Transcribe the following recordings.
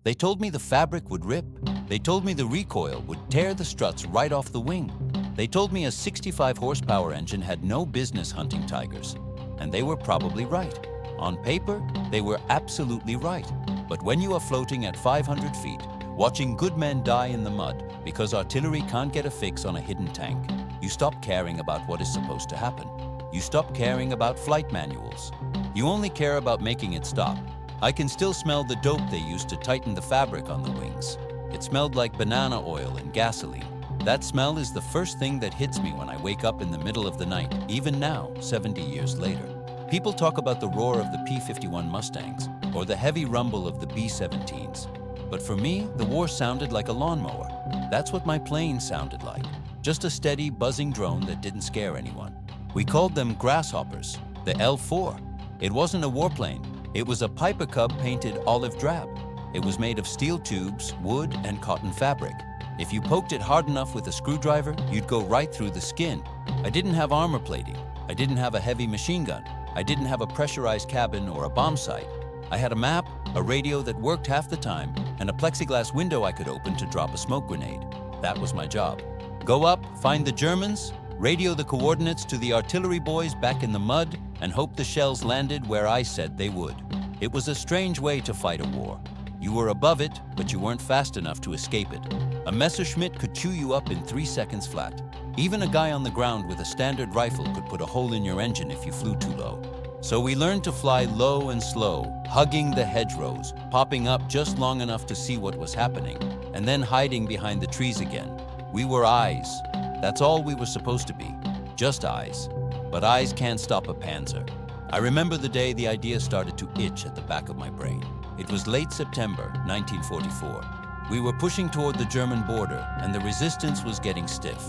They told me the fabric would rip. They told me the recoil would tear the struts right off the wing. They told me a 65 horsepower engine had no business hunting tigers. And they were probably right. On paper, they were absolutely right. But when you are floating at 500 feet, watching good men die in the mud because artillery can't get a fix on a hidden tank, you stop caring about what is supposed to happen. You stop caring about flight manuals. You only care about making it stop. I can still smell the dope they used to tighten the fabric on the wings. It smelled like banana oil and gasoline. That smell is the first thing that hits me when I wake up in the middle of the night, even now, 70 years later. People talk about the roar of the P-51 Mustangs or the heavy rumble of the B-17s. But for me, the war sounded like a lawnmower. That's what my plane sounded like. Just a steady, buzzing drone that didn't scare anyone. We called them grasshoppers, the L-4. It wasn't a warplane. It was a Piper Cub painted olive drab. It was made of steel tubes, wood, and cotton fabric. If you poked it hard enough with a screwdriver, you'd go right through the skin. I didn't have armor plating. I didn't have a heavy machine gun. I didn't have a pressurized cabin or a bomb sight. I had a map, a radio that worked half the time, and a plexiglass window I could open to drop a smoke grenade. That was my job. Go up, find the Germans, radio the coordinates to the artillery boys back in the mud, and hope the shells landed where I said they would. It was a strange way to fight a war. You were above it, but you weren't fast enough to escape it. A Messerschmitt could chew you up in 3 seconds flat. Even a guy on the ground with a standard rifle could put a hole in your engine if you flew too low. So we learned to fly low and slow, hugging the hedgerows, popping up just long enough to see what was happening, and then hiding behind the trees again. We were eyes. That's all we were supposed to be, just eyes. But eyes can't stop a panzer. I remember the day the idea started to itch at the back of my brain. It was late September, 1944. We were pushing toward the German border, and the resistance was getting stiff.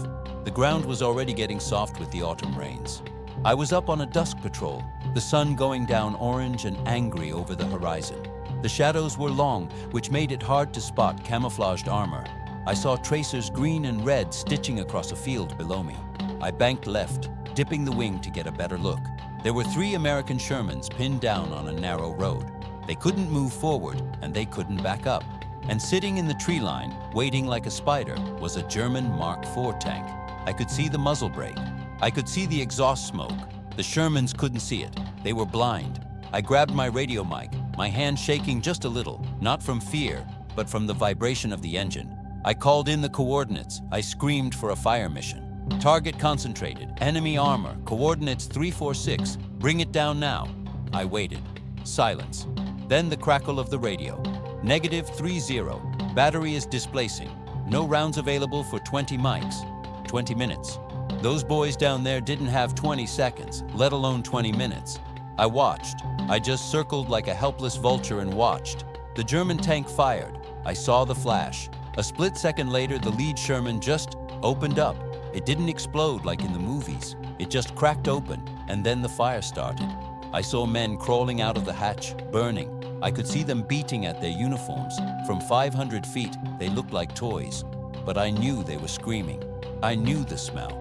The ground was already getting soft with the autumn rains. I was up on a dusk patrol, the sun going down orange and angry over the horizon. The shadows were long, which made it hard to spot camouflaged armor. I saw tracers green and red stitching across a field below me. I banked left, dipping the wing to get a better look. There were 3 American Shermans pinned down on a narrow road. They couldn't move forward, and they couldn't back up. And sitting in the tree line, waiting like a spider, was a German Mark IV tank. I could see the muzzle brake. I could see the exhaust smoke. The Shermans couldn't see it. They were blind. I grabbed my radio mic, my hand shaking just a little, not from fear, but from the vibration of the engine. I called in the coordinates. I screamed for a fire mission. Target concentrated, enemy armor, coordinates 346, bring it down now. I waited. Silence. Then the crackle of the radio. -30, battery is displacing. No rounds available for 20 mics. 20 minutes. Those boys down there didn't have 20 seconds, let alone 20 minutes. I watched. I just circled like a helpless vulture and watched. The German tank fired. I saw the flash. A split second later, the lead Sherman just opened up. It didn't explode like in the movies. It just cracked open, and then the fire started. I saw men crawling out of the hatch, burning. I could see them beating at their uniforms. From 500 feet, they looked like toys. But I knew they were screaming. I knew the smell.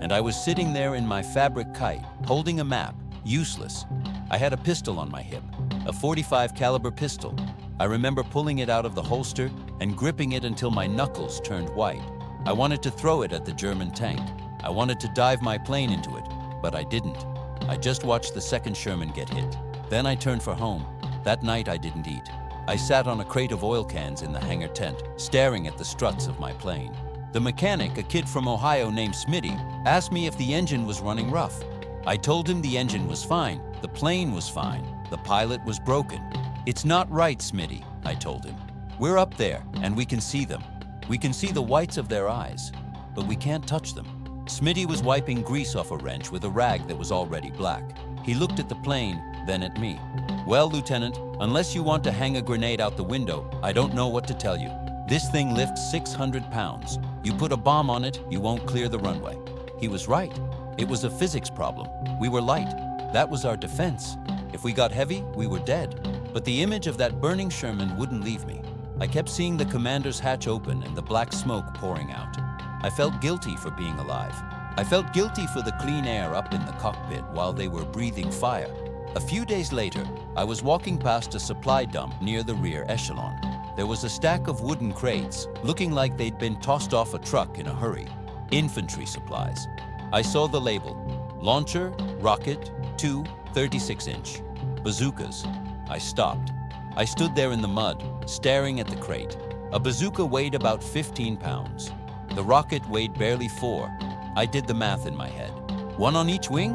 And I was sitting there in my fabric kite, holding a map, useless. I had a pistol on my hip, a .45 caliber pistol. I remember pulling it out of the holster and gripping it until my knuckles turned white. I wanted to throw it at the German tank. I wanted to dive my plane into it, but I didn't. I just watched the second Sherman get hit. Then I turned for home. That night I didn't eat. I sat on a crate of oil cans in the hangar tent, staring at the struts of my plane. The mechanic, a kid from Ohio named Smitty, asked me if the engine was running rough. I told him the engine was fine, the plane was fine, the pilot was broken. It's not right, Smitty, I told him. We're up there, and we can see them. We can see the whites of their eyes, but we can't touch them. Smitty was wiping grease off a wrench with a rag that was already black. He looked at the plane, then at me. Well, Lieutenant, unless you want to hang a grenade out the window, I don't know what to tell you. This thing lifts 600 pounds. You put a bomb on it, you won't clear the runway. He was right. It was a physics problem. We were light. That was our defense. If we got heavy, we were dead. But the image of that burning Sherman wouldn't leave me. I kept seeing the commander's hatch open and the black smoke pouring out. I felt guilty for being alive. I felt guilty for the clean air up in the cockpit while they were breathing fire. A few days later, I was walking past a supply dump near the rear echelon. There was a stack of wooden crates, looking like they'd been tossed off a truck in a hurry. Infantry supplies. I saw the label. Launcher, rocket, 2 36-inch. Bazookas. I stopped. I stood there in the mud, staring at the crate. A bazooka weighed about 15 pounds. The rocket weighed barely 4. I did the math in my head. 1 on each wing?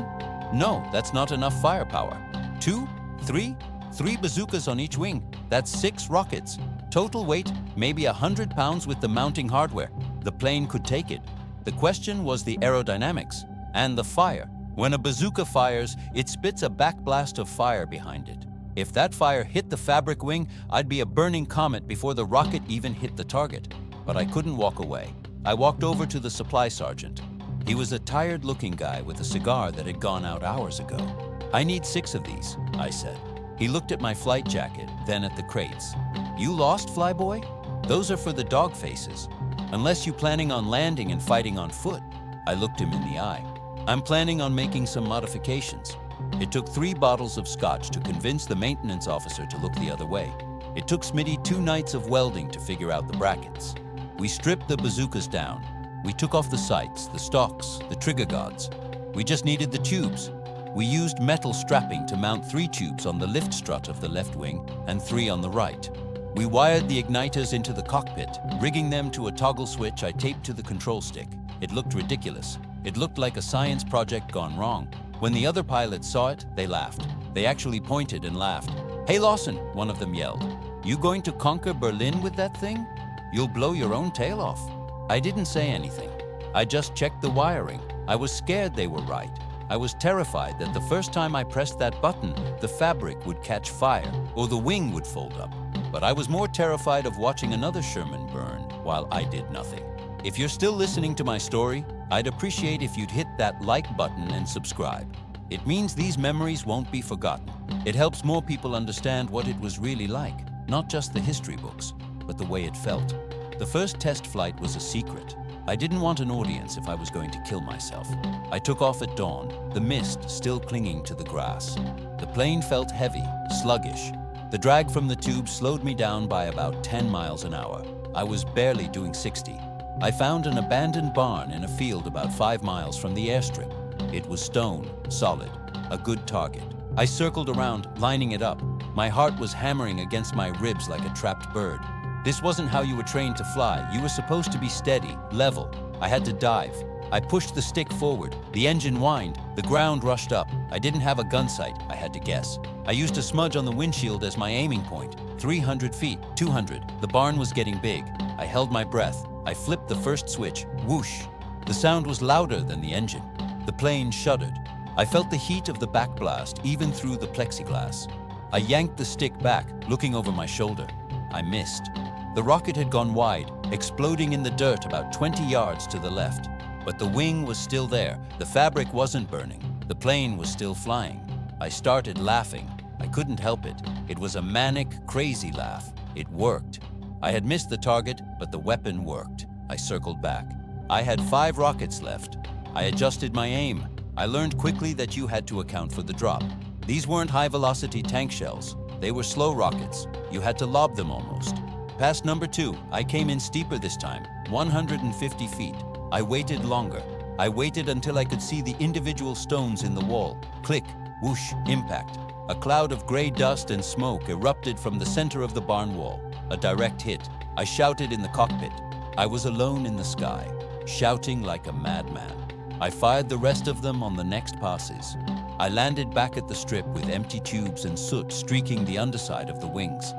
No, that's not enough firepower. 2, 3? 3 bazookas on each wing. That's 6 rockets. Total weight, maybe 100 pounds with the mounting hardware. The plane could take it. The question was the aerodynamics and the fire. When a bazooka fires, it spits a backblast of fire behind it. If that fire hit the fabric wing, I'd be a burning comet before the rocket even hit the target. But I couldn't walk away. I walked over to the supply sergeant. He was a tired-looking guy with a cigar that had gone out hours ago. "I need 6 of these," I said. He looked at my flight jacket, then at the crates. "You lost, flyboy? Those are for the dog faces. Unless you're planning on landing and fighting on foot." I looked him in the eye. "I'm planning on making some modifications." It took 3 bottles of scotch to convince the maintenance officer to look the other way. It took Smitty 2 nights of welding to figure out the brackets. We stripped the bazookas down. We took off the sights, the stocks, the trigger guards. We just needed the tubes. We used metal strapping to mount 3 tubes on the lift strut of the left wing and 3 on the right. We wired the igniters into the cockpit, rigging them to a toggle switch I taped to the control stick. It looked ridiculous. It looked like a science project gone wrong. When the other pilots saw it, they laughed. They actually pointed and laughed. "Hey Lawson," one of them yelled. "You going to conquer Berlin with that thing? You'll blow your own tail off." I didn't say anything. I just checked the wiring. I was scared they were right. I was terrified that the first time I pressed that button, the fabric would catch fire or the wing would fold up. But I was more terrified of watching another Sherman burn while I did nothing. If you're still listening to my story, I'd appreciate if you'd hit that like button and subscribe. It means these memories won't be forgotten. It helps more people understand what it was really like, not just the history books, but the way it felt. The first test flight was a secret. I didn't want an audience if I was going to kill myself. I took off at dawn, the mist still clinging to the grass. The plane felt heavy, sluggish. The drag from the tube slowed me down by about 10 miles an hour. I was barely doing 60. I found an abandoned barn in a field about 5 miles from the airstrip. It was stone, solid, a good target. I circled around, lining it up. My heart was hammering against my ribs like a trapped bird. This wasn't how you were trained to fly. You were supposed to be steady, level. I had to dive. I pushed the stick forward. The engine whined. The ground rushed up. I didn't have a gun sight, I had to guess. I used a smudge on the windshield as my aiming point. 300 feet, 200. The barn was getting big. I held my breath. I flipped the first switch. Whoosh. The sound was louder than the engine. The plane shuddered. I felt the heat of the backblast even through the plexiglass. I yanked the stick back, looking over my shoulder. I missed. The rocket had gone wide, exploding in the dirt about 20 yards to the left. But the wing was still there. The fabric wasn't burning. The plane was still flying. I started laughing. I couldn't help it. It was a manic, crazy laugh. It worked. I had missed the target, but the weapon worked. I circled back. I had 5 rockets left. I adjusted my aim. I learned quickly that you had to account for the drop. These weren't high-velocity tank shells. They were slow rockets. You had to lob them almost. Past number 2, I came in steeper this time, 150 feet. I waited longer. I waited until I could see the individual stones in the wall. Click, whoosh, impact. A cloud of gray dust and smoke erupted from the center of the barn wall. A direct hit. I shouted in the cockpit. I was alone in the sky, shouting like a madman. I fired the rest of them on the next passes. I landed back at the strip with empty tubes and soot streaking the underside of the wings.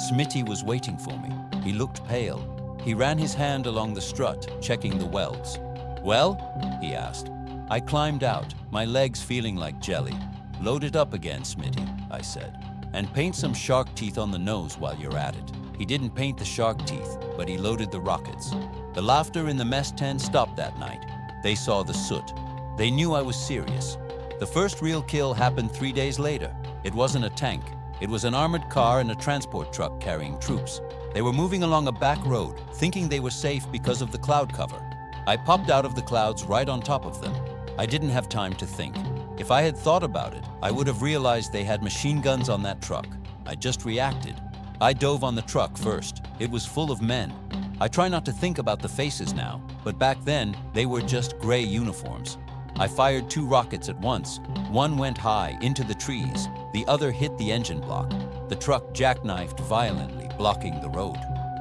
Smitty was waiting for me. He looked pale. He ran his hand along the strut, checking the welds. "Well?" he asked. I climbed out, my legs feeling like jelly. "Load it up again, Smitty," I said. "And paint some shark teeth on the nose while you're at it." He didn't paint the shark teeth, but he loaded the rockets. The laughter in the mess tent stopped that night. They saw the soot. They knew I was serious. The first real kill happened 3 days later. It wasn't a tank. It was an armored car and a transport truck carrying troops. They were moving along a back road, thinking they were safe because of the cloud cover. I popped out of the clouds right on top of them. I didn't have time to think. If I had thought about it, I would have realized they had machine guns on that truck. I just reacted. I dove on the truck first. It was full of men. I try not to think about the faces now, but back then, they were just gray uniforms. I fired 2 rockets at once. One went high, into the trees. The other hit the engine block. The truck jackknifed violently, blocking the road.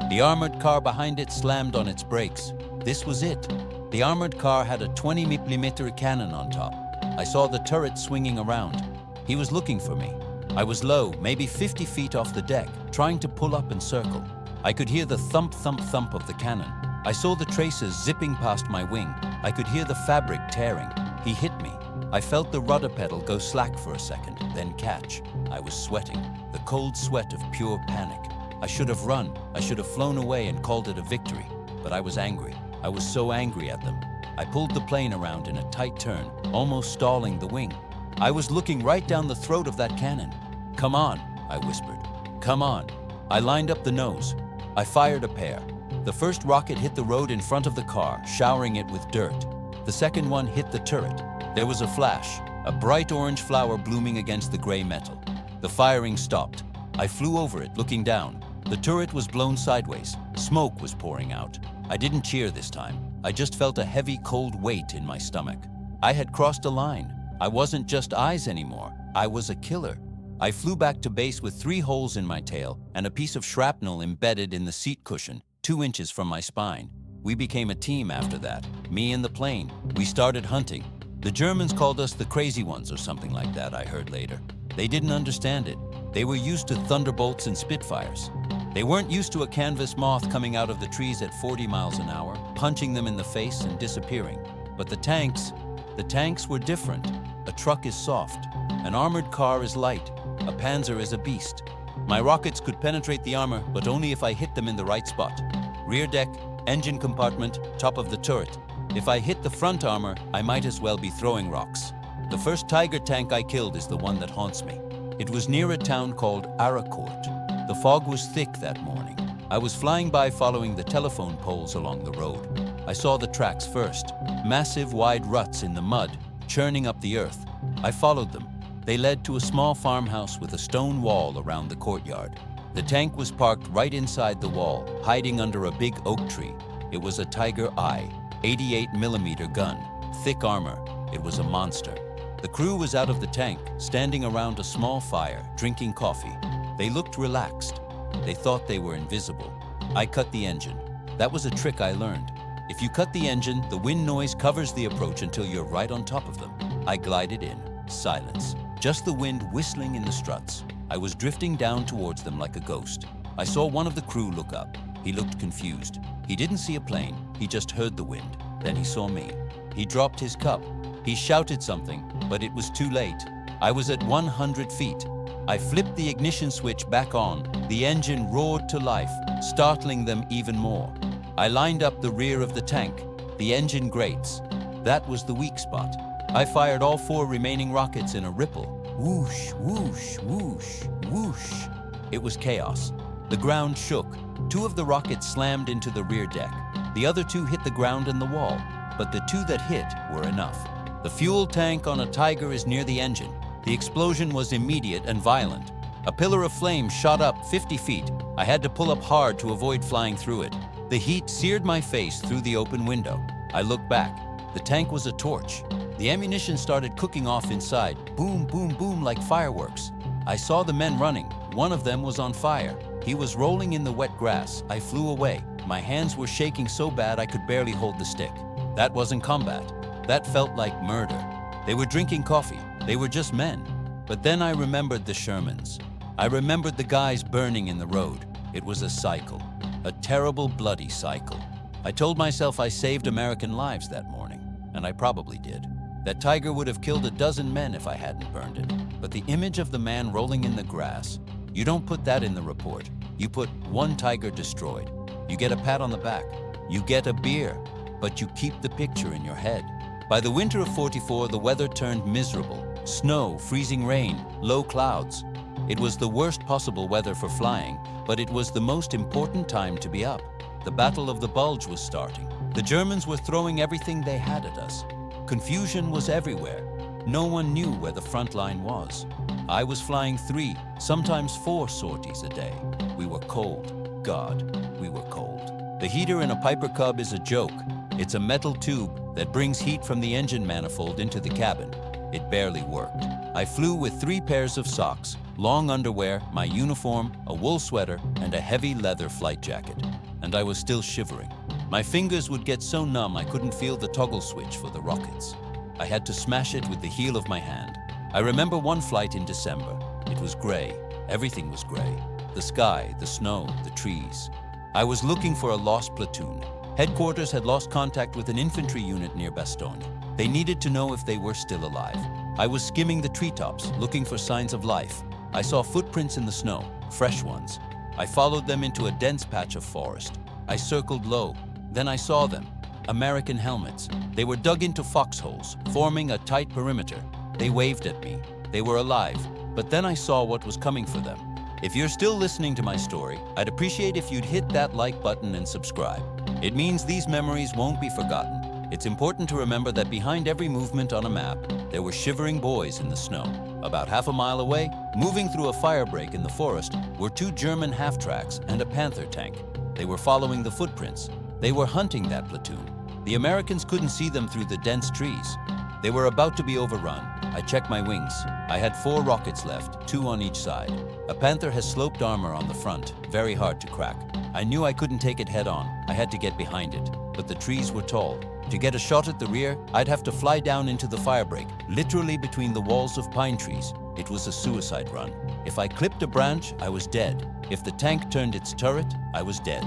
The armored car behind it slammed on its brakes. This was it. The armored car had a 20mm cannon on top. I saw the turret swinging around. He was looking for me. I was low, maybe 50 feet off the deck, trying to pull up and circle. I could hear the thump, thump, thump of the cannon. I saw the traces zipping past my wing. I could hear the fabric tearing. He hit me. I felt the rudder pedal go slack for a second, then catch. I was sweating, the cold sweat of pure panic. I should have run. I should have flown away and called it a victory. But I was angry. I was so angry at them. I pulled the plane around in a tight turn, almost stalling the wing. I was looking right down the throat of that cannon. "Come on," I whispered. "Come on." I lined up the nose. I fired a pair. The first rocket hit the road in front of the car, showering it with dirt. The second one hit the turret. There was a flash, a bright orange flower blooming against the gray metal. The firing stopped. I flew over it, looking down. The turret was blown sideways. Smoke was pouring out. I didn't cheer this time. I just felt a heavy, cold weight in my stomach. I had crossed a line. I wasn't just eyes anymore. I was a killer. I flew back to base with 3 holes in my tail and a piece of shrapnel embedded in the seat cushion, 2 inches from my spine. We became a team after that, me and the plane. We started hunting. The Germans called us the crazy ones or something like that, I heard later. They didn't understand it. They were used to thunderbolts and Spitfires. They weren't used to a canvas moth coming out of the trees at 40 miles an hour, punching them in the face and disappearing. But the tanks were different. A truck is soft. An armored car is light. A Panzer is a beast. My rockets could penetrate the armor, but only if I hit them in the right spot. Rear deck, engine compartment, top of the turret. If I hit the front armor, I might as well be throwing rocks. The first Tiger tank I killed is the one that haunts me. It was near a town called Aracourt. The fog was thick that morning. I was flying by following the telephone poles along the road. I saw the tracks first, massive wide ruts in the mud, churning up the earth. I followed them. They led to a small farmhouse with a stone wall around the courtyard. The tank was parked right inside the wall, hiding under a big oak tree. It was a Tiger I, 88mm gun, thick armor. It was a monster. The crew was out of the tank, standing around a small fire, drinking coffee. They looked relaxed. They thought they were invisible. I cut the engine. That was a trick I learned. If you cut the engine, the wind noise covers the approach until you're right on top of them. I glided in. Silence. Just the wind whistling in the struts. I was drifting down towards them like a ghost. I saw one of the crew look up. He looked confused. He didn't see a plane. He just heard the wind. Then he saw me. He dropped his cup. He shouted something, but it was too late. I was at 100 feet. I flipped the ignition switch back on. The engine roared to life, startling them even more. I lined up the rear of the tank, the engine grates. That was the weak spot. I fired all 4 remaining rockets in a ripple. Whoosh, whoosh, whoosh, whoosh. It was chaos. The ground shook. 2 of the rockets slammed into the rear deck. The other 2 hit the ground and the wall, but the 2 that hit were enough. The fuel tank on a Tiger is near the engine. The explosion was immediate and violent. A pillar of flame shot up 50 feet. I had to pull up hard to avoid flying through it. The heat seared my face through the open window. I looked back. The tank was a torch. The ammunition started cooking off inside. Boom, boom, boom like fireworks. I saw the men running. One of them was on fire. He was rolling in the wet grass. I flew away. My hands were shaking so bad I could barely hold the stick. That wasn't combat. That felt like murder. They were drinking coffee. They were just men. But then I remembered the Shermans. I remembered the guys burning in the road. It was a cycle. A terrible, bloody cycle. I told myself I saved American lives that morning, and I probably did. That Tiger would have killed a dozen men if I hadn't burned it. But the image of the man rolling in the grass, you don't put that in the report. You put 1 Tiger destroyed. You get a pat on the back. You get a beer, but you keep the picture in your head. By the winter of '44, the weather turned miserable. Snow, freezing rain, low clouds. It was the worst possible weather for flying, but it was the most important time to be up. The Battle of the Bulge was starting. The Germans were throwing everything they had at us. Confusion was everywhere. No one knew where the front line was. I was flying 3, sometimes 4 sorties a day. We were cold. God, we were cold. The heater in a Piper Cub is a joke. It's a metal tube that brings heat from the engine manifold into the cabin. It barely worked. I flew with 3 pairs of socks, long underwear, my uniform, a wool sweater, and a heavy leather flight jacket. And I was still shivering. My fingers would get so numb I couldn't feel the toggle switch for the rockets. I had to smash it with the heel of my hand. I remember one flight in December. It was gray. Everything was gray. The sky, the snow, the trees. I was looking for a lost platoon. Headquarters had lost contact with an infantry unit near Bastogne. They needed to know if they were still alive. I was skimming the treetops, looking for signs of life. I saw footprints in the snow, fresh ones. I followed them into a dense patch of forest. I circled low. Then I saw them. American helmets. They were dug into foxholes, forming a tight perimeter. They waved at me. They were alive. But then I saw what was coming for them. If you're still listening to my story, I'd appreciate if you'd hit that like button and subscribe. It means these memories won't be forgotten. It's important to remember that behind every movement on a map, there were shivering boys in the snow. About half a mile away, moving through a firebreak in the forest, were 2 German half-tracks and a Panther tank. They were following the footprints. They were hunting that platoon. The Americans couldn't see them through the dense trees. They were about to be overrun. I checked my wings. I had 4 rockets left, 2 on each side. A Panther has sloped armor on the front, very hard to crack. I knew I couldn't take it head on. I had to get behind it, but the trees were tall. To get a shot at the rear, I'd have to fly down into the firebreak, literally between the walls of pine trees. It was a suicide run. If I clipped a branch, I was dead. If the tank turned its turret, I was dead.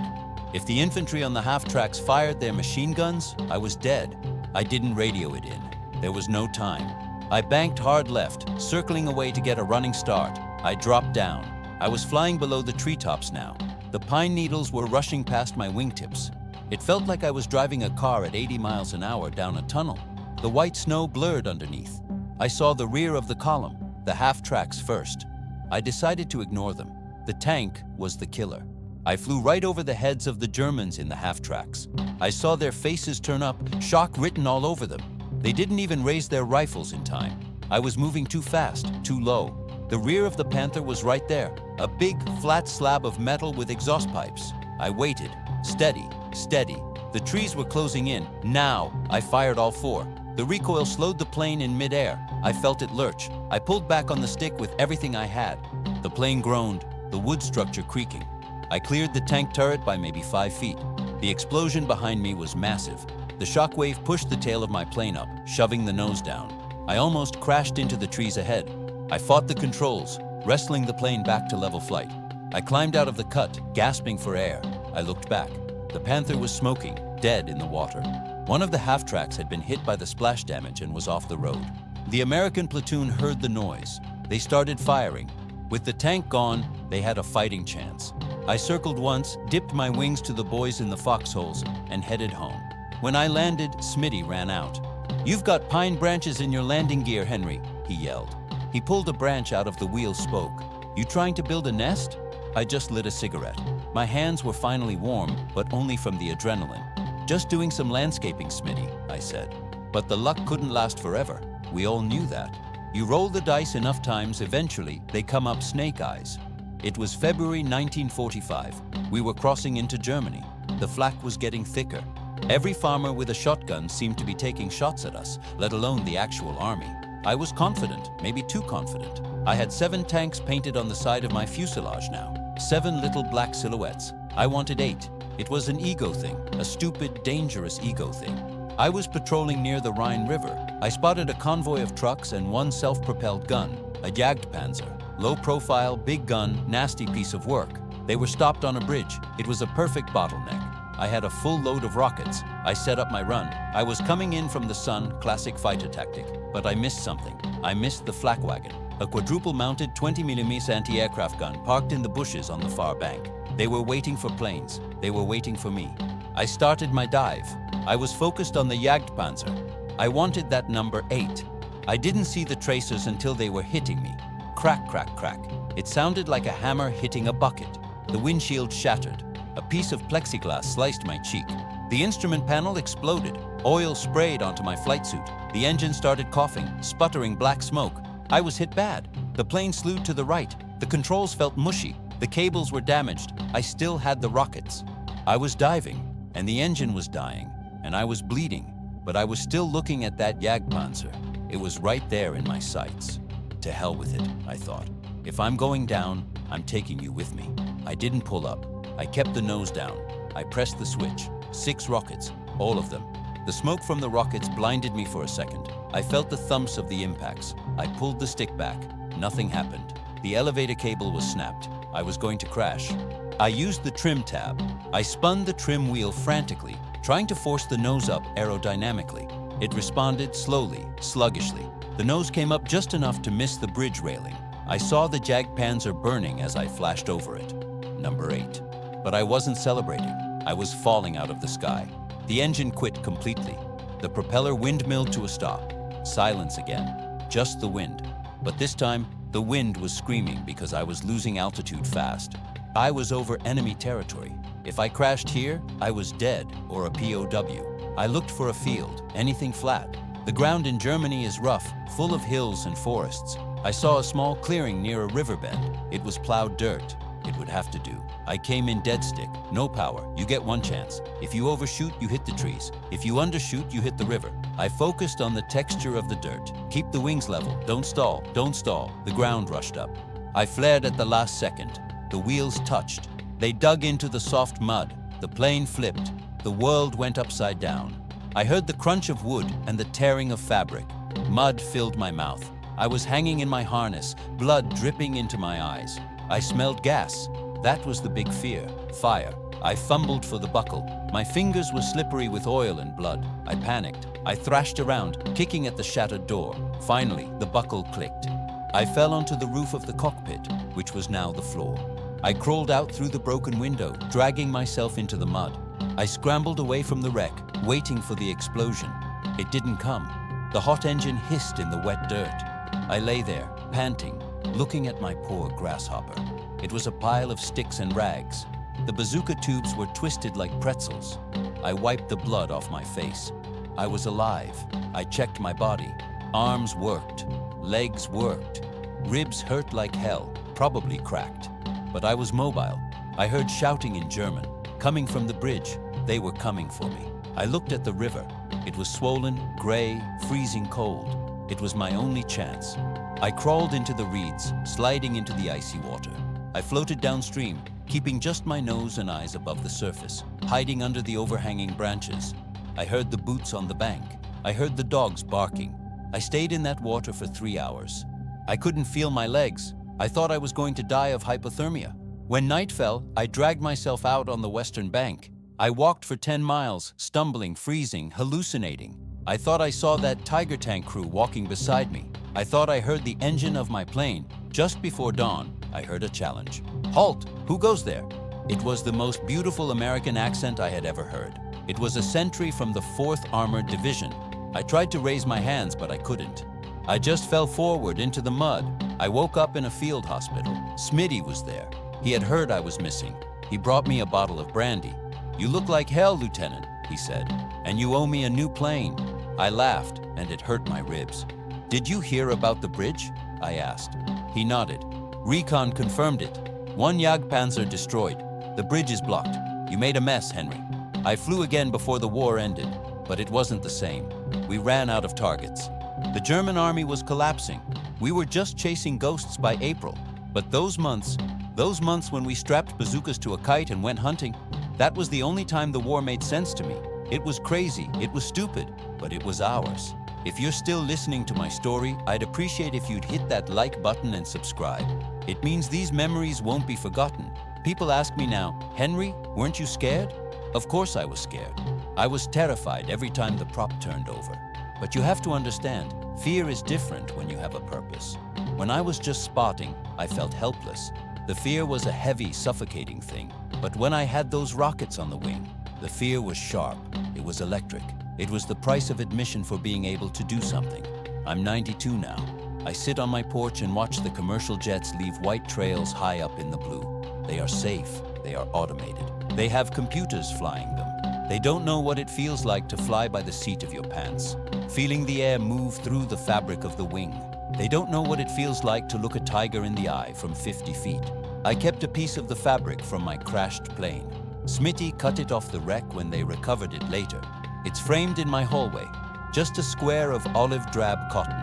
If the infantry on the half-tracks fired their machine guns, I was dead. I didn't radio it in. There was no time. I banked hard left, circling away to get a running start. I dropped down. I was flying below the treetops now. The pine needles were rushing past my wingtips. It felt like I was driving a car at 80 miles an hour down a tunnel. The white snow blurred underneath. I saw the rear of the column, the half-tracks first. I decided to ignore them. The tank was the killer. I flew right over the heads of the Germans in the half-tracks. I saw their faces turn up, shock written all over them. They didn't even raise their rifles in time. I was moving too fast, too low. The rear of the Panther was right there, a big, flat slab of metal with exhaust pipes. I waited, steady, steady. The trees were closing in. Now, I fired all 4. The recoil slowed the plane in midair. I felt it lurch. I pulled back on the stick with everything I had. The plane groaned, the wood structure creaking. I cleared the tank turret by maybe 5 feet. The explosion behind me was massive. The shockwave pushed the tail of my plane up, shoving the nose down. I almost crashed into the trees ahead. I fought the controls, wrestling the plane back to level flight. I climbed out of the cut, gasping for air. I looked back. The Panther was smoking, dead in the water. One of the half-tracks had been hit by the splash damage and was off the road. The American platoon heard the noise. They started firing. With the tank gone, they had a fighting chance. I circled once, dipped my wings to the boys in the foxholes, and headed home. When I landed, Smitty ran out. "You've got pine branches in your landing gear, Henry," he yelled. He pulled a branch out of the wheel spoke. "You trying to build a nest?" I just lit a cigarette. My hands were finally warm, but only from the adrenaline. "Just doing some landscaping, Smitty," I said. But the luck couldn't last forever. We all knew that. You roll the dice enough times, eventually, they come up snake eyes. It was February 1945. We were crossing into Germany. The flak was getting thicker. Every farmer with a shotgun seemed to be taking shots at us, let alone the actual army. I was confident, maybe too confident. I had 7 tanks painted on the side of my fuselage now. 7 little black silhouettes. I wanted 8. It was an ego thing, a stupid, dangerous ego thing. I was patrolling near the Rhine River. I spotted a convoy of trucks and 1 self-propelled gun, a Jagdpanzer. Low profile, big gun, nasty piece of work. They were stopped on a bridge. It was a perfect bottleneck. I had a full load of rockets. I set up my run. I was coming in from the sun, classic fighter tactic. But I missed something. I missed the flak wagon, a quadruple-mounted 20mm anti-aircraft gun parked in the bushes on the far bank. They were waiting for planes. They were waiting for me. I started my dive. I was focused on the Jagdpanzer. I wanted that number 8. I didn't see the tracers until they were hitting me. Crack, crack, crack. It sounded like a hammer hitting a bucket. The windshield shattered. A piece of plexiglass sliced my cheek. The instrument panel exploded. Oil sprayed onto my flight suit. The engine started coughing, sputtering black smoke. I was hit bad. The plane slewed to the right. The controls felt mushy. The cables were damaged. I still had the rockets. I was diving, and the engine was dying, and I was bleeding, but I was still looking at that Jagdpanzer. It was right there in my sights. To hell with it, I thought. If I'm going down, I'm taking you with me. I didn't pull up. I kept the nose down. I pressed the switch. 6 rockets, all of them. The smoke from the rockets blinded me for a second. I felt the thumps of the impacts. I pulled the stick back. Nothing happened. The elevator cable was snapped. I was going to crash. I used the trim tab. I spun the trim wheel frantically, trying to force the nose up aerodynamically. It responded slowly, sluggishly. The nose came up just enough to miss the bridge railing. I saw the Jagdpanzer burning as I flashed over it. Number 8. But I wasn't celebrating. I was falling out of the sky. The engine quit completely. The propeller windmilled to a stop. Silence again. Just the wind. But this time, the wind was screaming because I was losing altitude fast. I was over enemy territory. If I crashed here, I was dead or a POW. I looked for a field, anything flat. The ground in Germany is rough, full of hills and forests. I saw a small clearing near a river bend. It was plowed dirt. It would have to do. I came in dead stick, no power. You get one chance. If you overshoot, you hit the trees. If you undershoot, you hit the river. I focused on the texture of the dirt. Keep the wings level. Don't stall. Don't stall. The ground rushed up. I flared at the last second. The wheels touched. They dug into the soft mud. The plane flipped. The world went upside down. I heard the crunch of wood and the tearing of fabric. Mud filled my mouth. I was hanging in my harness, blood dripping into my eyes. I smelled gas. That was the big fear, fire. I fumbled for the buckle. My fingers were slippery with oil and blood. I panicked. I thrashed around, kicking at the shattered door. Finally, the buckle clicked. I fell onto the roof of the cockpit, which was now the floor. I crawled out through the broken window, dragging myself into the mud. I scrambled away from the wreck, waiting for the explosion. It didn't come. The hot engine hissed in the wet dirt. I lay there, panting, looking at my poor grasshopper. It was a pile of sticks and rags. The bazooka tubes were twisted like pretzels. I wiped the blood off my face. I was alive. I checked my body. Arms worked. Legs worked. Ribs hurt like hell, probably cracked. But I was mobile. I heard shouting in German, coming from the bridge. They were coming for me. I looked at the river. It was swollen, gray, freezing cold. It was my only chance. I crawled into the reeds, sliding into the icy water. I floated downstream, keeping just my nose and eyes above the surface, hiding under the overhanging branches. I heard the boots on the bank. I heard the dogs barking. I stayed in that water for 3 hours. I couldn't feel my legs. I thought I was going to die of hypothermia. When night fell, I dragged myself out on the western bank. I walked for 10 miles, stumbling, freezing, hallucinating. I thought I saw that Tiger Tank crew walking beside me. I thought I heard the engine of my plane. Just before dawn, I heard a challenge. "Halt! Who goes there?" It was the most beautiful American accent I had ever heard. It was a sentry from the 4th Armored Division. I tried to raise my hands, but I couldn't. I just fell forward into the mud. I woke up in a field hospital. Smitty was there. He had heard I was missing. He brought me a bottle of brandy. "You look like hell, Lieutenant," he said, "and you owe me a new plane." I laughed, and it hurt my ribs. "Did you hear about the bridge?" I asked. He nodded. "Recon confirmed it. 1 Jagdpanzer destroyed. The bridge is blocked. You made a mess, Henry." I flew again before the war ended, but it wasn't the same. We ran out of targets. The German army was collapsing. We were just chasing ghosts by April. But those months when we strapped bazookas to a kite and went hunting, that was the only time the war made sense to me. It was crazy, it was stupid, but it was ours. If you're still listening to my story, I'd appreciate if you'd hit that like button and subscribe. It means these memories won't be forgotten. People ask me now, "Henry, weren't you scared?" Of course I was scared. I was terrified every time the prop turned over. But you have to understand, fear is different when you have a purpose. When I was just spotting, I felt helpless. The fear was a heavy, suffocating thing. But when I had those rockets on the wing, the fear was sharp. It was electric. It was the price of admission for being able to do something. I'm 92 now. I sit on my porch and watch the commercial jets leave white trails high up in the blue. They are safe. They are automated. They have computers flying them. They don't know what it feels like to fly by the seat of your pants, feeling the air move through the fabric of the wing. They don't know what it feels like to look a tiger in the eye from 50 feet. I kept a piece of the fabric from my crashed plane. Smitty cut it off the wreck when they recovered it later. It's framed in my hallway, just a square of olive drab cotton.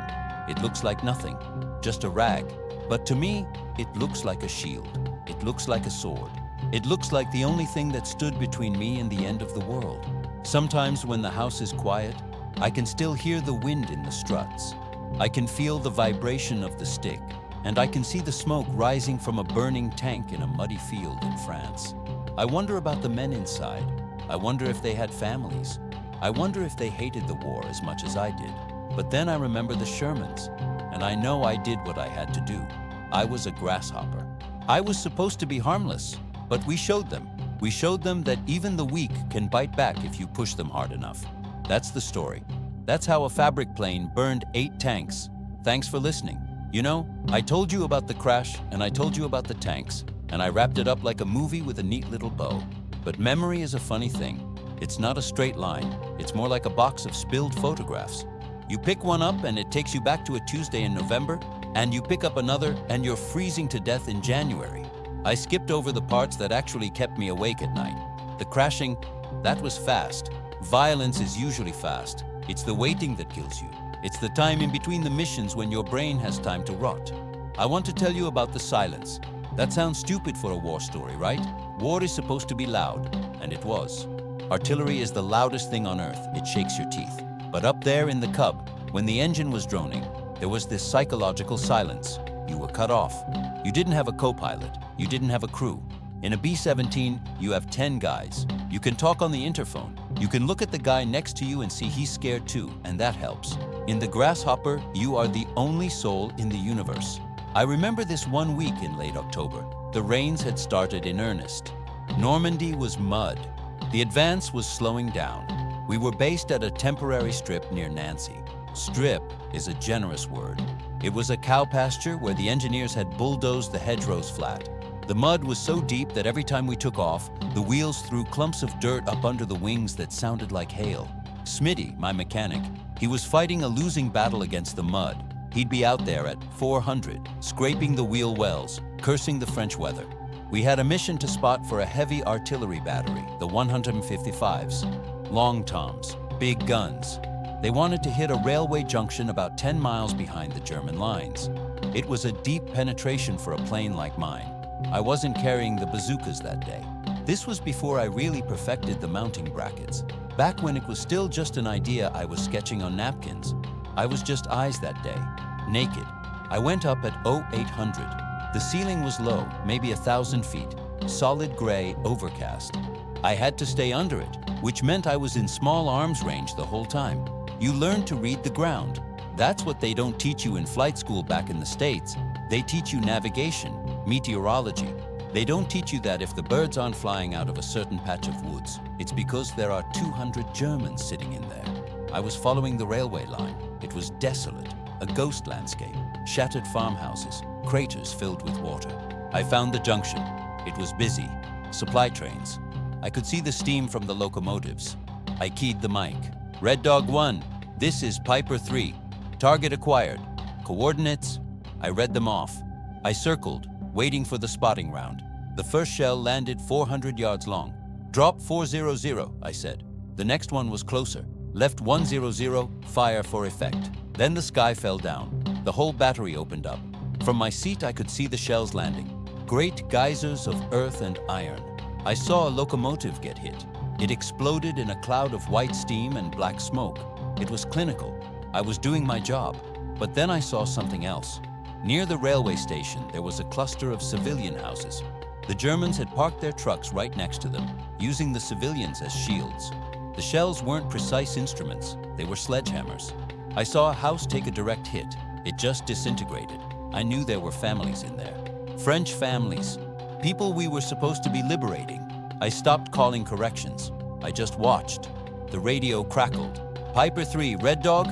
It looks like nothing, just a rag. But to me, it looks like a shield. It looks like a sword. It looks like the only thing that stood between me and the end of the world. Sometimes when the house is quiet, I can still hear the wind in the struts. I can feel the vibration of the stick, and I can see the smoke rising from a burning tank in a muddy field in France. I wonder about the men inside. I wonder if they had families. I wonder if they hated the war as much as I did. But then I remember the Shermans, and I know I did what I had to do. I was a grasshopper. I was supposed to be harmless, but we showed them. We showed them that even the weak can bite back if you push them hard enough. That's the story. That's how a fabric plane burned 8 tanks. Thanks for listening. You know, I told you about the crash, and I told you about the tanks, and I wrapped it up like a movie with a neat little bow. But memory is a funny thing. It's not a straight line. It's more like a box of spilled photographs. You pick one up and it takes you back to a Tuesday in November, and you pick up another and you're freezing to death in January. I skipped over the parts that actually kept me awake at night. The crashing, that was fast. Violence is usually fast. It's the waiting that kills you. It's the time in between the missions when your brain has time to rot. I want to tell you about the silence. That sounds stupid for a war story, right? War is supposed to be loud, and it was. Artillery is the loudest thing on earth. It shakes your teeth. But up there in the Cub, when the engine was droning, there was this psychological silence. You were cut off. You didn't have a co-pilot. You didn't have a crew. In a B-17, you have 10 guys. You can talk on the interphone. You can look at the guy next to you and see he's scared too, and that helps. In the Grasshopper, you are the only soul in the universe. I remember this one week in late October. The rains had started in earnest. Normandy was mud. The advance was slowing down. We were based at a temporary strip near Nancy. Strip is a generous word. It was a cow pasture where the engineers had bulldozed the hedgerows flat. The mud was so deep that every time we took off, the wheels threw clumps of dirt up under the wings that sounded like hail. Smitty, my mechanic, he was fighting a losing battle against the mud. He'd be out there at 400, scraping the wheel wells, cursing the French weather. We had a mission to spot for a heavy artillery battery, the 155s. Long toms, big guns. They wanted to hit a railway junction about 10 miles behind the German lines. It was a deep penetration for a plane like mine. I wasn't carrying the bazookas that day. This was before I really perfected the mounting brackets. Back when it was still just an idea I was sketching on napkins. I was just eyes that day, naked. I went up at 0800. The ceiling was low, maybe 1,000 feet, solid gray, overcast. I had to stay under it, which meant I was in small arms range the whole time. You learn to read the ground. That's what they don't teach you in flight school back in the States. They teach you navigation, meteorology. They don't teach you that if the birds aren't flying out of a certain patch of woods, it's because there are 200 Germans sitting in there. I was following the railway line. It was desolate, a ghost landscape, shattered farmhouses, craters filled with water. I found the junction. It was busy. Supply trains. I could see the steam from the locomotives. I keyed the mic. Red Dog 1, this is Piper 3. Target acquired. Coordinates? I read them off. I circled, waiting for the spotting round. The first shell landed 400 yards long. Drop 400, I said. The next one was closer. Left 100, fire for effect. Then the sky fell down. The whole battery opened up. From my seat, I could see the shells landing. Great geysers of earth and iron. I saw a locomotive get hit. It exploded in a cloud of white steam and black smoke. It was clinical. I was doing my job. But then I saw something else. Near the railway station, there was a cluster of civilian houses. The Germans had parked their trucks right next to them, using the civilians as shields. The shells weren't precise instruments. They were sledgehammers. I saw a house take a direct hit. It just disintegrated. I knew there were families in there. French families. People we were supposed to be liberating. I stopped calling corrections. I just watched. The radio crackled. Piper 3, Red Dog,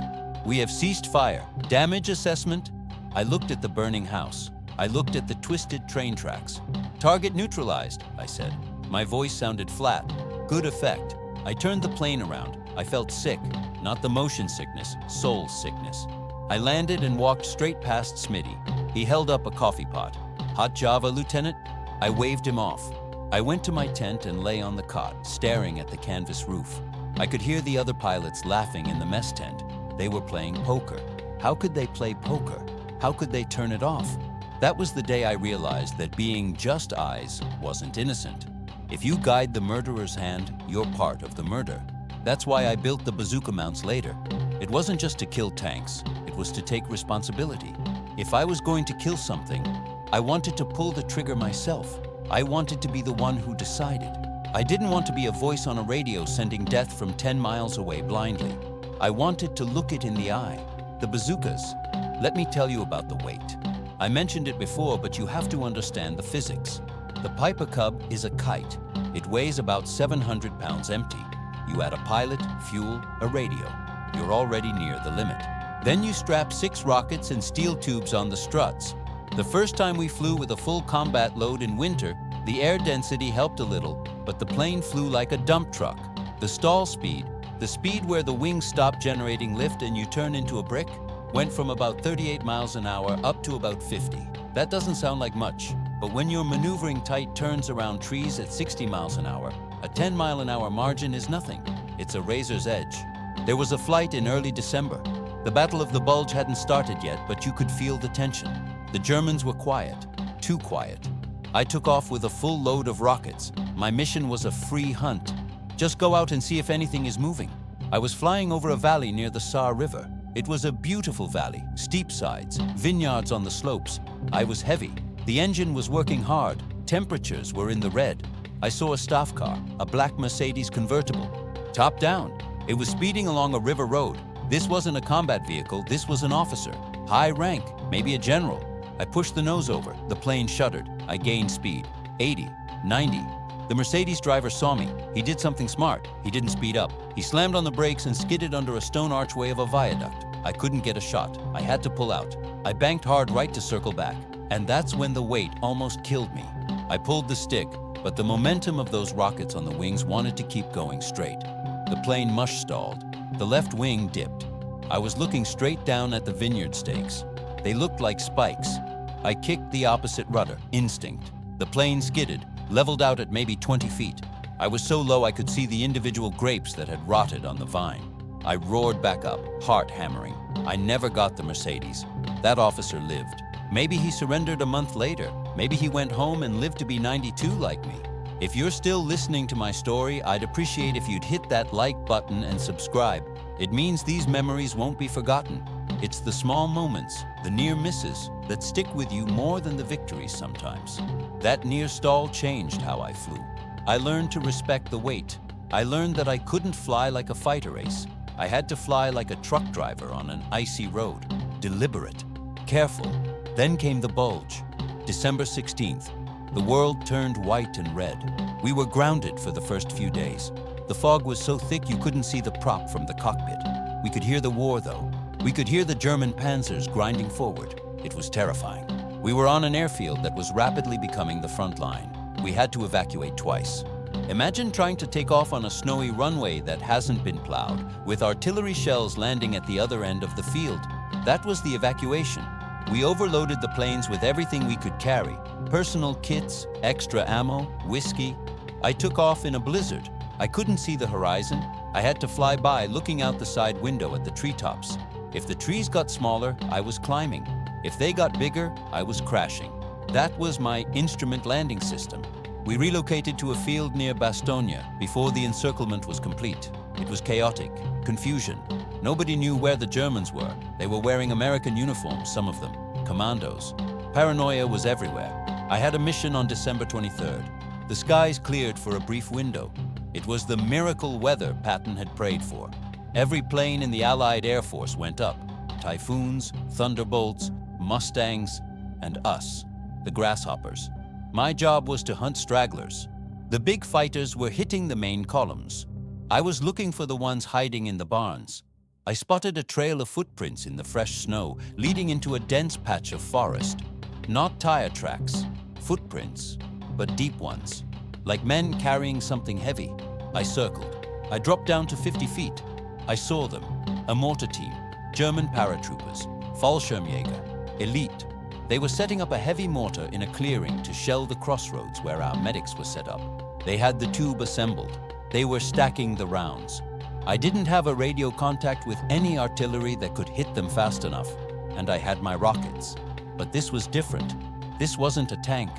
we have ceased fire. Damage assessment? I looked at the burning house. I looked at the twisted train tracks. Target neutralized, I said. My voice sounded flat. Good effect. I turned the plane around. I felt sick, not the motion sickness, soul sickness. I landed and walked straight past Smitty. He held up a coffee pot. "Hot Java, Lieutenant?" I waved him off. I went to my tent and lay on the cot, staring at the canvas roof. I could hear the other pilots laughing in the mess tent. They were playing poker. How could they play poker? How could they turn it off? That was the day I realized that being just eyes wasn't innocent. If you guide the murderer's hand, you're part of the murder. That's why I built the bazooka mounts later. It wasn't just to kill tanks, it was to take responsibility. If I was going to kill something, I wanted to pull the trigger myself. I wanted to be the one who decided. I didn't want to be a voice on a radio sending death from 10 miles away blindly. I wanted to look it in the eye. The bazookas. Let me tell you about the weight. I mentioned it before, but you have to understand the physics. The Piper Cub is a kite. It weighs about 700 pounds empty. You add a pilot, fuel, a radio. You're already near the limit. Then you strap 6 rockets and steel tubes on the struts. The first time we flew with a full combat load in winter, the air density helped a little, but the plane flew like a dump truck. The stall speed, the speed where the wings stop generating lift and you turn into a brick, went from about 38 miles an hour up to about 50. That doesn't sound like much, but when you're maneuvering tight turns around trees at 60 miles an hour, a 10-mile-an-hour margin is nothing. It's a razor's edge. There was a flight in early December. The Battle of the Bulge hadn't started yet, but you could feel the tension. The Germans were quiet, too quiet. I took off with a full load of rockets. My mission was a free hunt. Just go out and see if anything is moving. I was flying over a valley near the Saar River. It was a beautiful valley, steep sides, vineyards on the slopes. I was heavy. The engine was working hard. Temperatures were in the red. I saw a staff car, a black Mercedes convertible. Top down. It was speeding along a river road. This wasn't a combat vehicle, this was an officer. High rank, maybe a general. I pushed the nose over. The plane shuddered. I gained speed. 80, 90. The Mercedes driver saw me. He did something smart. He didn't speed up. He slammed on the brakes and skidded under a stone archway of a viaduct. I couldn't get a shot. I had to pull out. I banked hard right to circle back. And that's when the weight almost killed me. I pulled the stick, but the momentum of those rockets on the wings wanted to keep going straight. The plane mush stalled. The left wing dipped. I was looking straight down at the vineyard stakes. They looked like spikes. I kicked the opposite rudder. Instinct. The plane skidded, leveled out at maybe 20 feet. I was so low I could see the individual grapes that had rotted on the vine. I roared back up, heart hammering. I never got the Mercedes. That officer lived. Maybe he surrendered a month later. Maybe he went home and lived to be 92 like me. If you're still listening to my story, I'd appreciate if you'd hit that like button and subscribe. It means these memories won't be forgotten. It's the small moments, the near misses, that stick with you more than the victories sometimes. That near stall changed how I flew. I learned to respect the weight. I learned that I couldn't fly like a fighter ace. I had to fly like a truck driver on an icy road. Deliberate, careful. Then came the bulge. December 16th. The world turned white and red. We were grounded for the first few days. The fog was so thick you couldn't see the prop from the cockpit. We could hear the war, though. We could hear the German panzers grinding forward. It was terrifying. We were on an airfield that was rapidly becoming the front line. We had to evacuate twice. Imagine trying to take off on a snowy runway that hasn't been plowed, with artillery shells landing at the other end of the field. That was the evacuation. We overloaded the planes with everything we could carry. Personal kits, extra ammo, whiskey. I took off in a blizzard. I couldn't see the horizon. I had to fly by looking out the side window at the treetops. If the trees got smaller, I was climbing. If they got bigger, I was crashing. That was my instrument landing system. We relocated to a field near Bastogne before the encirclement was complete. It was chaotic, confusion. Nobody knew where the Germans were. They were wearing American uniforms, some of them, commandos. Paranoia was everywhere. I had a mission on December 23rd. The skies cleared for a brief window. It was the miracle weather Patton had prayed for. Every plane in the Allied Air Force went up. Typhoons, Thunderbolts, Mustangs, and us, the Grasshoppers. My job was to hunt stragglers. The big fighters were hitting the main columns. I was looking for the ones hiding in the barns. I spotted a trail of footprints in the fresh snow, leading into a dense patch of forest. Not tire tracks, footprints, but deep ones, like men carrying something heavy. I circled. I dropped down to 50 feet. I saw them. A mortar team, German paratroopers, Fallschirmjäger, elite. They were setting up a heavy mortar in a clearing to shell the crossroads where our medics were set up. They had the tube assembled. They were stacking the rounds. I didn't have a radio contact with any artillery that could hit them fast enough, and I had my rockets. But this was different. This wasn't a tank.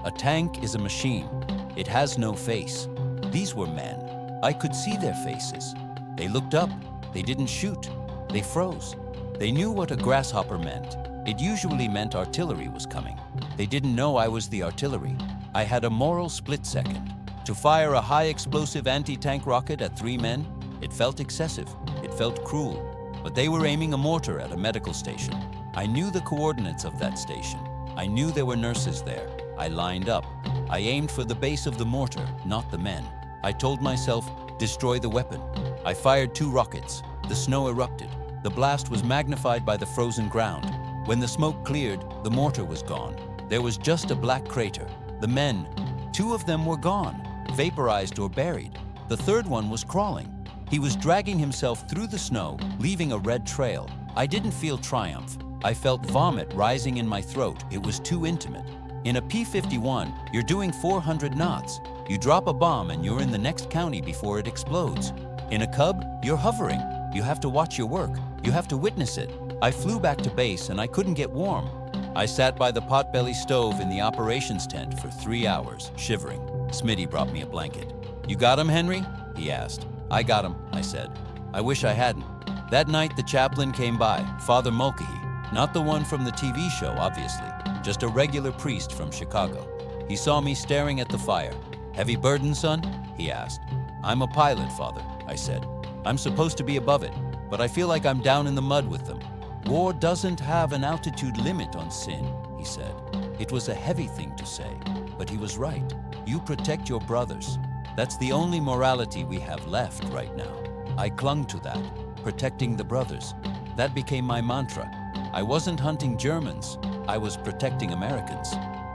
A tank is a machine. It has no face. These were men. I could see their faces. They looked up. They didn't shoot. They froze. They knew what a grasshopper meant. It usually meant artillery was coming. They didn't know I was the artillery. I had a moral split second. To fire a high-explosive anti-tank rocket at 3 men, it felt excessive. It felt cruel. But they were aiming a mortar at a medical station. I knew the coordinates of that station. I knew there were nurses there. I lined up. I aimed for the base of the mortar, not the men. I told myself, destroy the weapon. I fired 2 rockets. The snow erupted. The blast was magnified by the frozen ground. When the smoke cleared, the mortar was gone. There was just a black crater. The men, 2 of them were gone, vaporized or buried. The third one was crawling. He was dragging himself through the snow, leaving a red trail. I didn't feel triumph. I felt vomit rising in my throat. It was too intimate. In a P-51, you're doing 400 knots. You drop a bomb and you're in the next county before it explodes. In a Cub, you're hovering. You have to watch your work. You have to witness it. I flew back to base and I couldn't get warm. I sat by the potbelly stove in the operations tent for 3 hours, shivering. Smitty brought me a blanket. You got him, Henry? He asked. I got him, I said. I wish I hadn't. That night, the chaplain came by, Father Mulcahy. Not the one from the TV show, obviously. Just a regular priest from Chicago. He saw me staring at the fire. Heavy burden, son? He asked. I'm a pilot, Father, I said. I'm supposed to be above it, but I feel like I'm down in the mud with them. War doesn't have an altitude limit on sin, he said. It was a heavy thing to say, but he was right. You protect your brothers. That's the only morality we have left right now. I clung to that, protecting the brothers. That became my mantra. I wasn't hunting Germans, I was protecting Americans.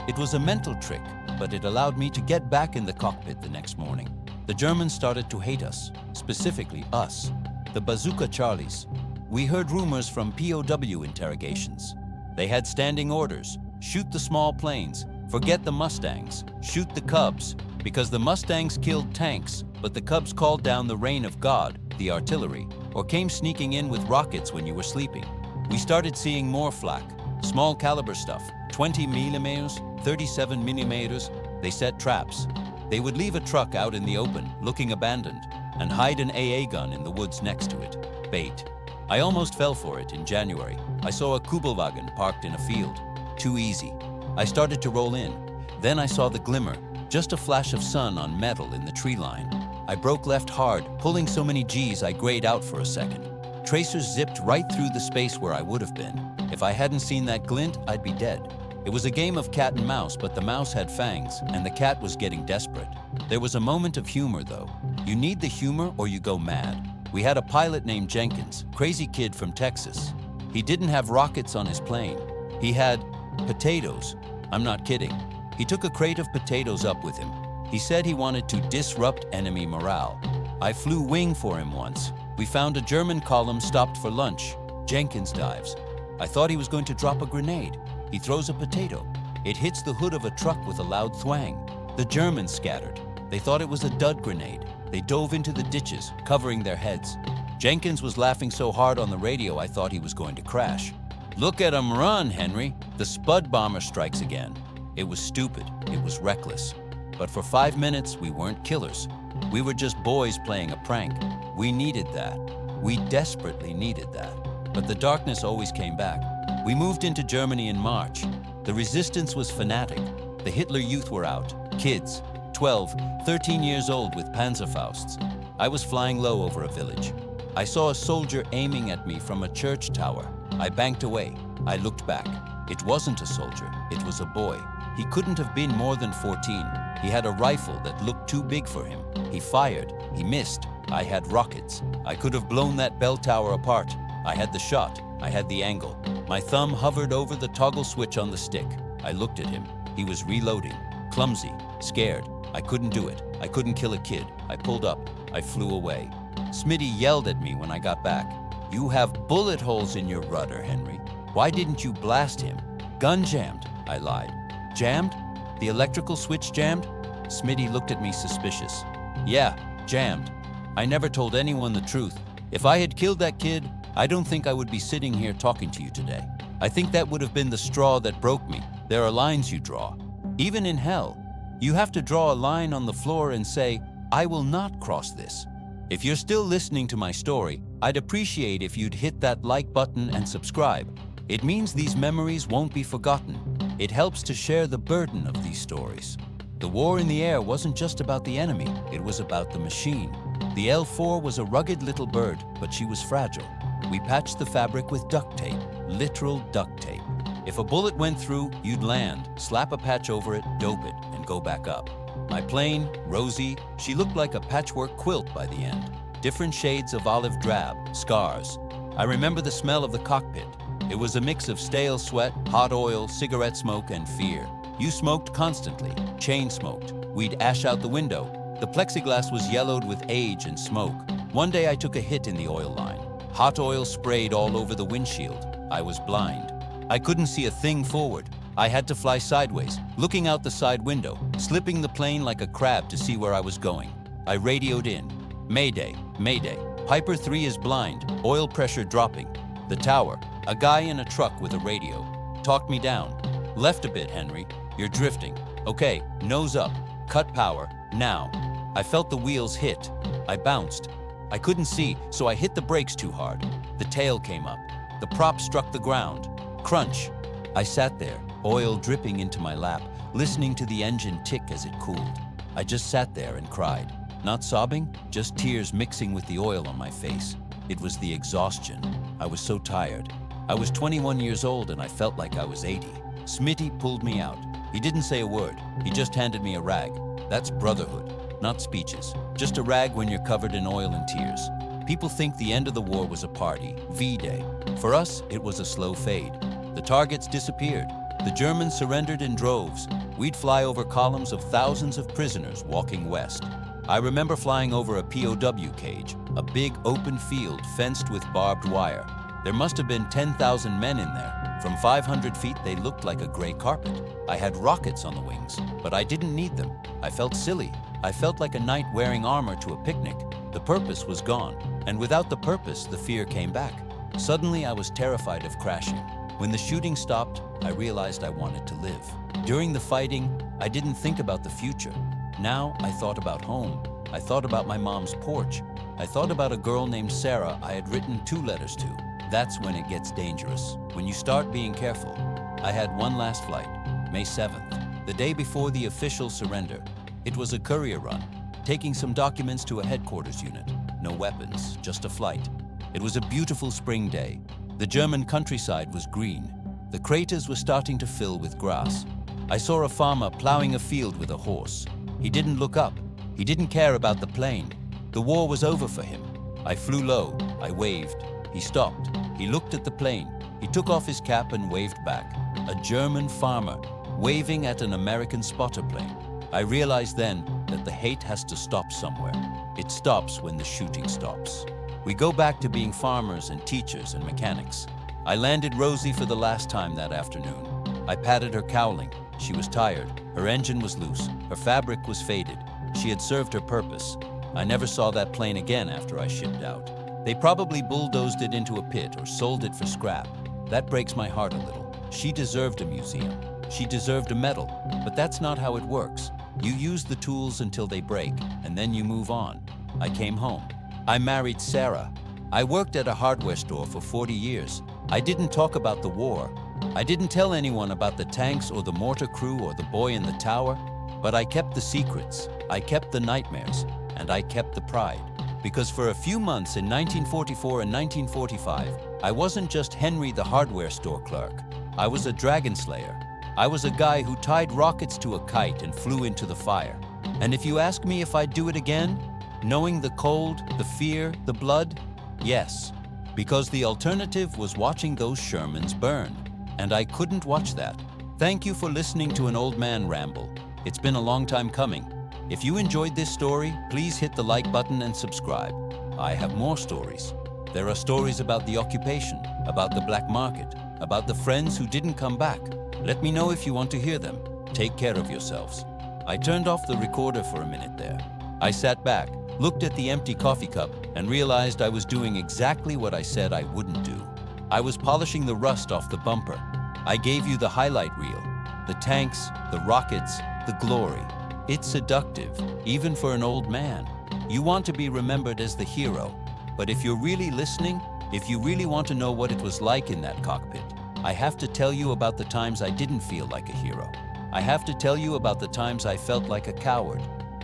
It was a mental trick, but it allowed me to get back in the cockpit the next morning. The Germans started to hate us, specifically us, the Bazooka Charlies. We heard rumors from POW interrogations. They had standing orders, shoot the small planes, forget the Mustangs, shoot the Cubs, because the Mustangs killed tanks, but the Cubs called down the rain of God, the artillery, or came sneaking in with rockets when you were sleeping. We started seeing more flak, small caliber stuff, 20 millimeters, 37 millimeters. They set traps. They would leave a truck out in the open, looking abandoned, and hide an AA gun in the woods next to it. Bait. I almost fell for it in January. I saw a Kubelwagen parked in a field. Too easy. I started to roll in. Then I saw the glimmer, just a flash of sun on metal in the tree line. I broke left hard, pulling so many G's I grayed out for a second. Tracers zipped right through the space where I would have been. If I hadn't seen that glint, I'd be dead. It was a game of cat and mouse, but the mouse had fangs, and the cat was getting desperate. There was a moment of humor, though. You need the humor or you go mad. We had a pilot named Jenkins, crazy kid from Texas. He didn't have rockets on his plane. He had potatoes. I'm not kidding. He took a crate of potatoes up with him. He said he wanted to disrupt enemy morale. I flew wing for him once. We found a German column stopped for lunch. Jenkins dives. I thought he was going to drop a grenade. He throws a potato. It hits the hood of a truck with a loud thwang. The Germans scattered. They thought it was a dud grenade. They dove into the ditches, covering their heads. Jenkins was laughing so hard on the radio I thought he was going to crash. Look at him run, Henry. The Spud bomber strikes again. It was stupid. It was reckless. But for 5 minutes, we weren't killers. We were just boys playing a prank. We needed that. We desperately needed that. But the darkness always came back. We moved into Germany in March. The resistance was fanatic. The Hitler Youth were out. Kids, 12, 13 years old with Panzerfausts. I was flying low over a village. I saw a soldier aiming at me from a church tower. I banked away. I looked back. It wasn't a soldier. It was a boy. He couldn't have been more than 14. He had a rifle that looked too big for him. He fired. He missed. I had rockets. I could have blown that bell tower apart. I had the shot. I had the angle. My thumb hovered over the toggle switch on the stick. I looked at him. He was reloading. Clumsy. Scared. I couldn't do it. I couldn't kill a kid. I pulled up. I flew away. Smitty yelled at me when I got back. "You have bullet holes in your rudder, Henry. Why didn't you blast him?" "Gun jammed," I lied. "Jammed? The electrical switch jammed?" Smitty looked at me suspicious. "Yeah, jammed. I never told anyone the truth. If I had killed that kid, I don't think I would be sitting here talking to you today. I think that would have been the straw that broke me. There are lines you draw. Even in hell, you have to draw a line on the floor and say, 'I will not cross this.' If you're still listening to my story, I'd appreciate if you'd hit that like button and subscribe. It means these memories won't be forgotten. It helps to share the burden of these stories. The war in the air wasn't just about the enemy, it was about the machine. The L-4 was a rugged little bird, but she was fragile. We patched the fabric with duct tape, literal duct tape. If a bullet went through, you'd land, slap a patch over it, dope it, and go back up. My plane, Rosie, she looked like a patchwork quilt by the end. Different shades of olive drab, scars. I remember the smell of the cockpit. It was a mix of stale sweat, hot oil, cigarette smoke, and fear. You smoked constantly, chain smoked. We'd ash out the window. The plexiglass was yellowed with age and smoke. One day I took a hit in the oil line. Hot oil sprayed all over the windshield. I was blind. I couldn't see a thing forward. I had to fly sideways, looking out the side window, slipping the plane like a crab to see where I was going. I radioed in. "Mayday, Mayday. Piper 3 is blind, oil pressure dropping." The tower, a guy in a truck with a radio, talked me down. "Left a bit, Henry. You're drifting. Okay, nose up. Cut power, now." I felt the wheels hit. I bounced. I couldn't see, so I hit the brakes too hard. The tail came up. The prop struck the ground. Crunch. I sat there, oil dripping into my lap, listening to the engine tick as it cooled. I just sat there and cried. Not sobbing, just tears mixing with the oil on my face. It was the exhaustion. I was so tired. I was 21 years old and I felt like I was 80. Smitty pulled me out. He didn't say a word. He just handed me a rag. That's brotherhood, not speeches. Just a rag when you're covered in oil and tears. People think the end of the war was a party, V-Day. For us, it was a slow fade. The targets disappeared. The Germans surrendered in droves. We'd fly over columns of thousands of prisoners walking west. I remember flying over a POW cage, a big open field fenced with barbed wire. There must have been 10,000 men in there. From 500 feet, they looked like a gray carpet. I had rockets on the wings, but I didn't need them. I felt silly. I felt like a knight wearing armor to a picnic. The purpose was gone, and without the purpose, the fear came back. Suddenly, I was terrified of crashing. When the shooting stopped, I realized I wanted to live. During the fighting, I didn't think about the future. Now, I thought about home. I thought about my mom's porch. I thought about a girl named Sarah I had written 2 letters to. That's when it gets dangerous, when you start being careful. I had one last flight, May 7th, the day before the official surrender. It was a courier run, taking some documents to a headquarters unit. No weapons, just a flight. It was a beautiful spring day. The German countryside was green. The craters were starting to fill with grass. I saw a farmer plowing a field with a horse. He didn't look up. He didn't care about the plane. The war was over for him. I flew low. I waved. He stopped. He looked at the plane. He took off his cap and waved back. A German farmer, waving at an American spotter plane. I realized then that the hate has to stop somewhere. It stops when the shooting stops. We go back to being farmers and teachers and mechanics. I landed Rosie for the last time that afternoon. I patted her cowling. She was tired. Her engine was loose. Her fabric was faded. She had served her purpose. I never saw that plane again after I shipped out. They probably bulldozed it into a pit or sold it for scrap. That breaks my heart a little. She deserved a museum. She deserved a medal. But that's not how it works. You use the tools until they break, and then you move on. I came home. I married Sarah. I worked at a hardware store for 40 years. I didn't talk about the war. I didn't tell anyone about the tanks or the mortar crew or the boy in the tower. But I kept the secrets. I kept the nightmares. And I kept the pride. Because for a few months in 1944 and 1945, I wasn't just Henry the hardware store clerk. I was a dragon slayer. I was a guy who tied rockets to a kite and flew into the fire. And if you ask me if I'd do it again, knowing the cold, the fear, the blood, yes. Because the alternative was watching those Shermans burn. And I couldn't watch that. Thank you for listening to an old man ramble. It's been a long time coming. If you enjoyed this story, please hit the like button and subscribe. I have more stories. There are stories about the occupation, about the black market, about the friends who didn't come back. Let me know if you want to hear them. Take care of yourselves. I turned off the recorder for a minute there. I sat back, looked at the empty coffee cup, and realized I was doing exactly what I said I wouldn't do. I was polishing the rust off the bumper. I gave you the highlight reel, the tanks, the rockets, the glory. It's seductive, even for an old man. You want to be remembered as the hero. But if you're really listening, if you really want to know what it was like in that cockpit, I have to tell you about the times I didn't feel like a hero. I have to tell you about the times I felt like a coward,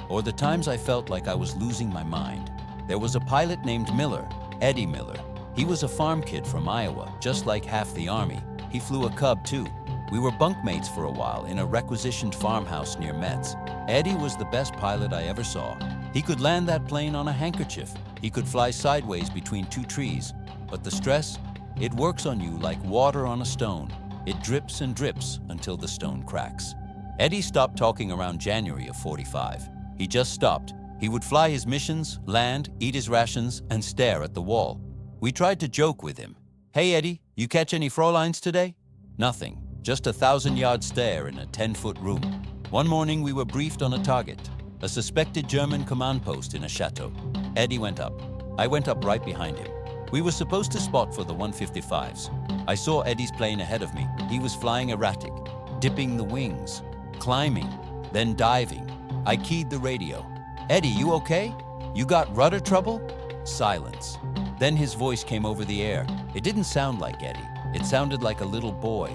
or the times I felt like I was losing my mind. There was a pilot named Miller, Eddie Miller. He was a farm kid from Iowa, just like half the Army. He flew a Cub too. We were bunkmates for a while in a requisitioned farmhouse near Metz. Eddie was the best pilot I ever saw. He could land that plane on a handkerchief. He could fly sideways between two trees. But the stress, it works on you like water on a stone. It drips and drips until the stone cracks. Eddie stopped talking around January of '45. He just stopped. He would fly his missions, land, eat his rations, and stare at the wall. We tried to joke with him. "Hey Eddie, you catch any Fräuleins today?" Nothing, just a 1,000-yard stare in a 10-foot room. One morning we were briefed on a target, a suspected German command post in a chateau. Eddie went up. I went up right behind him. We were supposed to spot for the 155s. I saw Eddie's plane ahead of me. He was flying erratic, dipping the wings, climbing, then diving. I keyed the radio. "Eddie, you okay? You got rudder trouble?" Silence. Then his voice came over the air. It didn't sound like Eddie. It sounded like a little boy.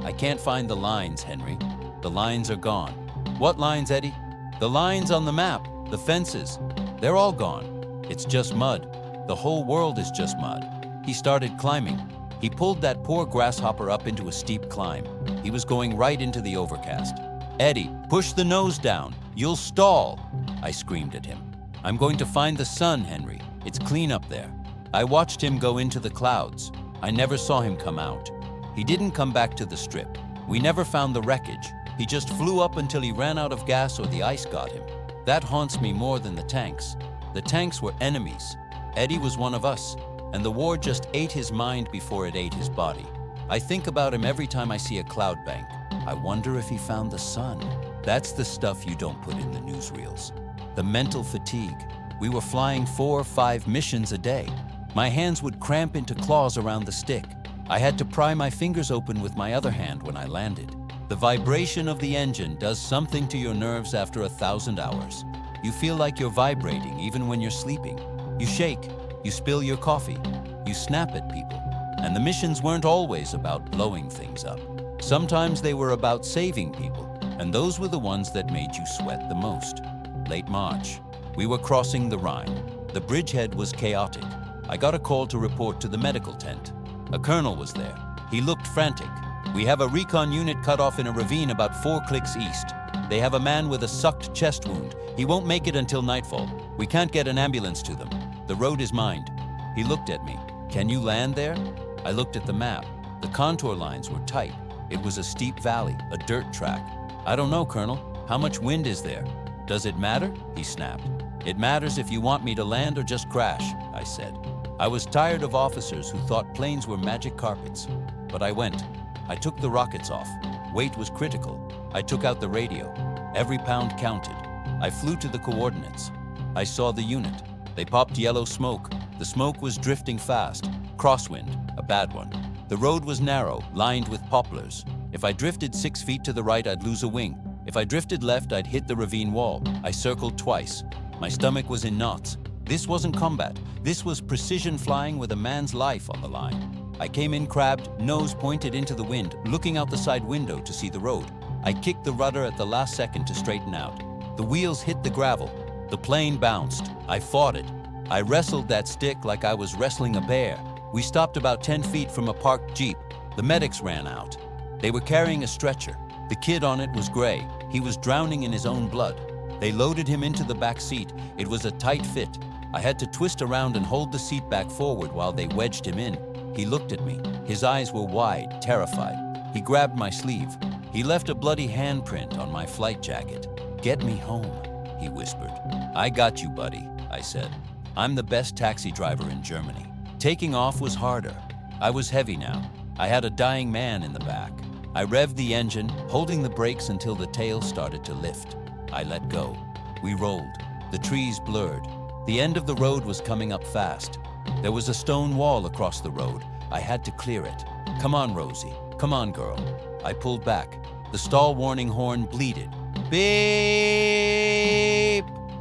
"I can't find the lines, Henry. The lines are gone." "What lines, Eddie?" "The lines on the map, the fences. They're all gone. It's just mud. The whole world is just mud." He started climbing. He pulled that poor grasshopper up into a steep climb. He was going right into the overcast. "Eddie, push the nose down. You'll stall." I screamed at him. "I'm going to find the sun, Henry. It's clean up there." I watched him go into the clouds. I never saw him come out. He didn't come back to the strip. We never found the wreckage. He just flew up until he ran out of gas or the ice got him. That haunts me more than the tanks. The tanks were enemies. Eddie was one of us, and the war just ate his mind before it ate his body. I think about him every time I see a cloud bank. I wonder if he found the sun. That's the stuff you don't put in the newsreels. The mental fatigue. We were flying 4 or 5 missions a day. My hands would cramp into claws around the stick. I had to pry my fingers open with my other hand when I landed. The vibration of the engine does something to your nerves after 1,000 hours. You feel like you're vibrating even when you're sleeping. You shake, you spill your coffee, you snap at people. And the missions weren't always about blowing things up. Sometimes they were about saving people, and those were the ones that made you sweat the most. Late March. We were crossing the Rhine. The bridgehead was chaotic. I got a call to report to the medical tent. A colonel was there. He looked frantic. "We have a recon unit cut off in a ravine about 4 clicks east. They have a man with a sucked chest wound. He won't make it until nightfall. We can't get an ambulance to them. The road is mined." He looked at me. "Can you land there?" I looked at the map. The contour lines were tight. It was a steep valley, a dirt track. "I don't know, Colonel. How much wind is there?" "Does it matter?" he snapped. "It matters if you want me to land or just crash," I said. I was tired of officers who thought planes were magic carpets. But I went. I took the rockets off. Weight was critical. I took out the radio. Every pound counted. I flew to the coordinates. I saw the unit. They popped yellow smoke. The smoke was drifting fast. Crosswind, a bad one. The road was narrow, lined with poplars. If I drifted 6 feet to the right, I'd lose a wing. If I drifted left, I'd hit the ravine wall. I circled twice. My stomach was in knots. This wasn't combat. This was precision flying with a man's life on the line. I came in crabbed, nose pointed into the wind, looking out the side window to see the road. I kicked the rudder at the last second to straighten out. The wheels hit the gravel. The plane bounced. I fought it. I wrestled that stick like I was wrestling a bear. We stopped about 10 feet from a parked Jeep. The medics ran out. They were carrying a stretcher. The kid on it was gray. He was drowning in his own blood. They loaded him into the back seat. It was a tight fit. I had to twist around and hold the seat back forward while they wedged him in. He looked at me. His eyes were wide, terrified. He grabbed my sleeve. He left a bloody handprint on my flight jacket. "Get me home," he whispered. I got you, buddy, I said. I'm the best taxi driver in Germany. Taking off was harder. I was heavy now. I had a dying man in the back. I revved the engine, holding the brakes until the tail started to lift. I let go. We rolled. The trees blurred. The end of the road was coming up fast. There was a stone wall across the road. I had to clear it. Come on, Rosie. Come on, girl. I pulled back. The stall warning horn bleated. Beep!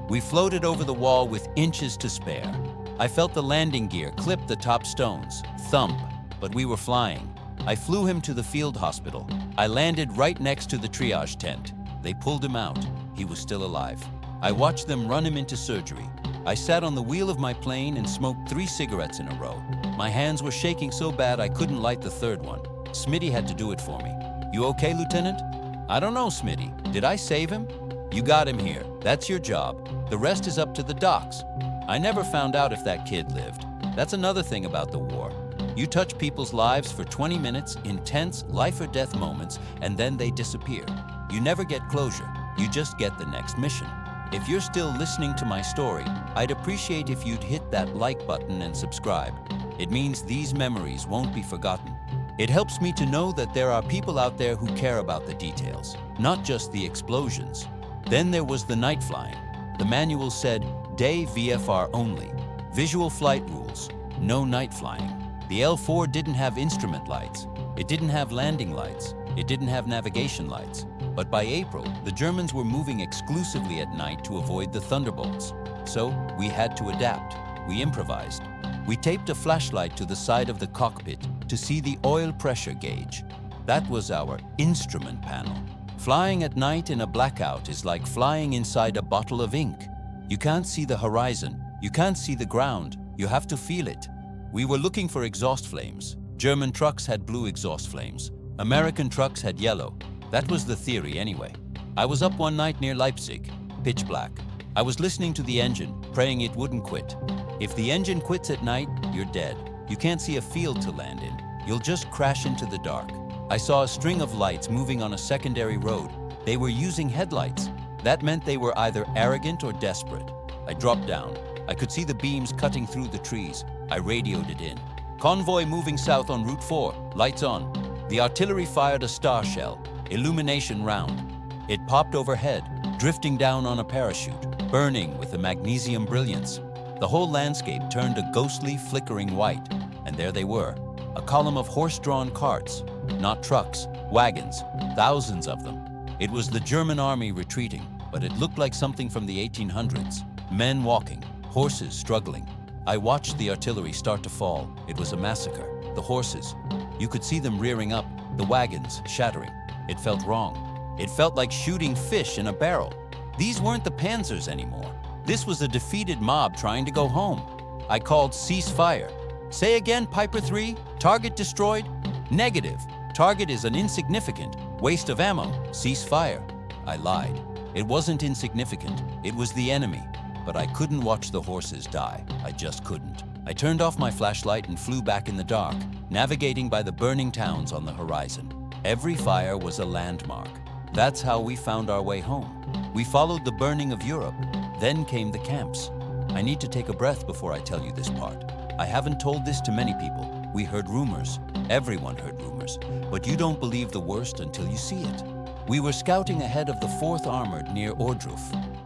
We floated over the wall with inches to spare. I felt the landing gear clip the top stones. Thump. But we were flying. I flew him to the field hospital. I landed right next to the triage tent. They pulled him out. He was still alive. I watched them run him into surgery. I sat on the wheel of my plane and smoked 3 cigarettes in a row. My hands were shaking so bad I couldn't light the third one. Smitty had to do it for me. You okay, Lieutenant? I don't know, Smitty. Did I save him? You got him here. That's your job. The rest is up to the docs. I never found out if that kid lived. That's another thing about the war. You touch people's lives for 20 minutes, intense life-or-death moments, and then they disappear. You never get closure. You just get the next mission. If you're still listening to my story, I'd appreciate if you'd hit that like button and subscribe. It means these memories won't be forgotten. It helps me to know that there are people out there who care about the details, not just the explosions. Then there was the night flying. The manual said, day VFR only. Visual flight rules, no night flying. The L4 didn't have instrument lights. It didn't have landing lights. It didn't have navigation lights. But by April, the Germans were moving exclusively at night to avoid the thunderbolts. So we had to adapt. We improvised. We taped a flashlight to the side of the cockpit to see the oil pressure gauge. That was our instrument panel. Flying at night in a blackout is like flying inside a bottle of ink. You can't see the horizon. You can't see the ground. You have to feel it. We were looking for exhaust flames. German trucks had blue exhaust flames. American trucks had yellow. That was the theory anyway. I was up one night near Leipzig, pitch black. I was listening to the engine, praying it wouldn't quit. If the engine quits at night, you're dead. You can't see a field to land in. You'll just crash into the dark. I saw a string of lights moving on a secondary road. They were using headlights. That meant they were either arrogant or desperate. I dropped down. I could see the beams cutting through the trees. I radioed it in. Convoy moving south on Route 4, lights on. The artillery fired a star shell, illumination round. It popped overhead, drifting down on a parachute, burning with a magnesium brilliance. The whole landscape turned a ghostly, flickering white, and there they were, a column of horse-drawn carts, not trucks, wagons, thousands of them. It was the German army retreating, but it looked like something from the 1800s. Men walking, horses struggling. I watched the artillery start to fall. It was a massacre. The horses, you could see them rearing up, the wagons shattering. It felt wrong. It felt like shooting fish in a barrel. These weren't the panzers anymore. This was a defeated mob trying to go home. I called ceasefire. Say again, Piper 3, target destroyed? Negative. Target is an insignificant waste of ammo. Ceasefire. I lied. It wasn't insignificant. It was the enemy. But I couldn't watch the horses die. I just couldn't. I turned off my flashlight and flew back in the dark, navigating by the burning towns on the horizon. Every fire was a landmark. That's how we found our way home. We followed the burning of Europe. Then came the camps. I need to take a breath before I tell you this part. I haven't told this to many people. We heard rumors. Everyone heard rumors. But you don't believe the worst until you see it. We were scouting ahead of the 4th Armored near Ohrdruf.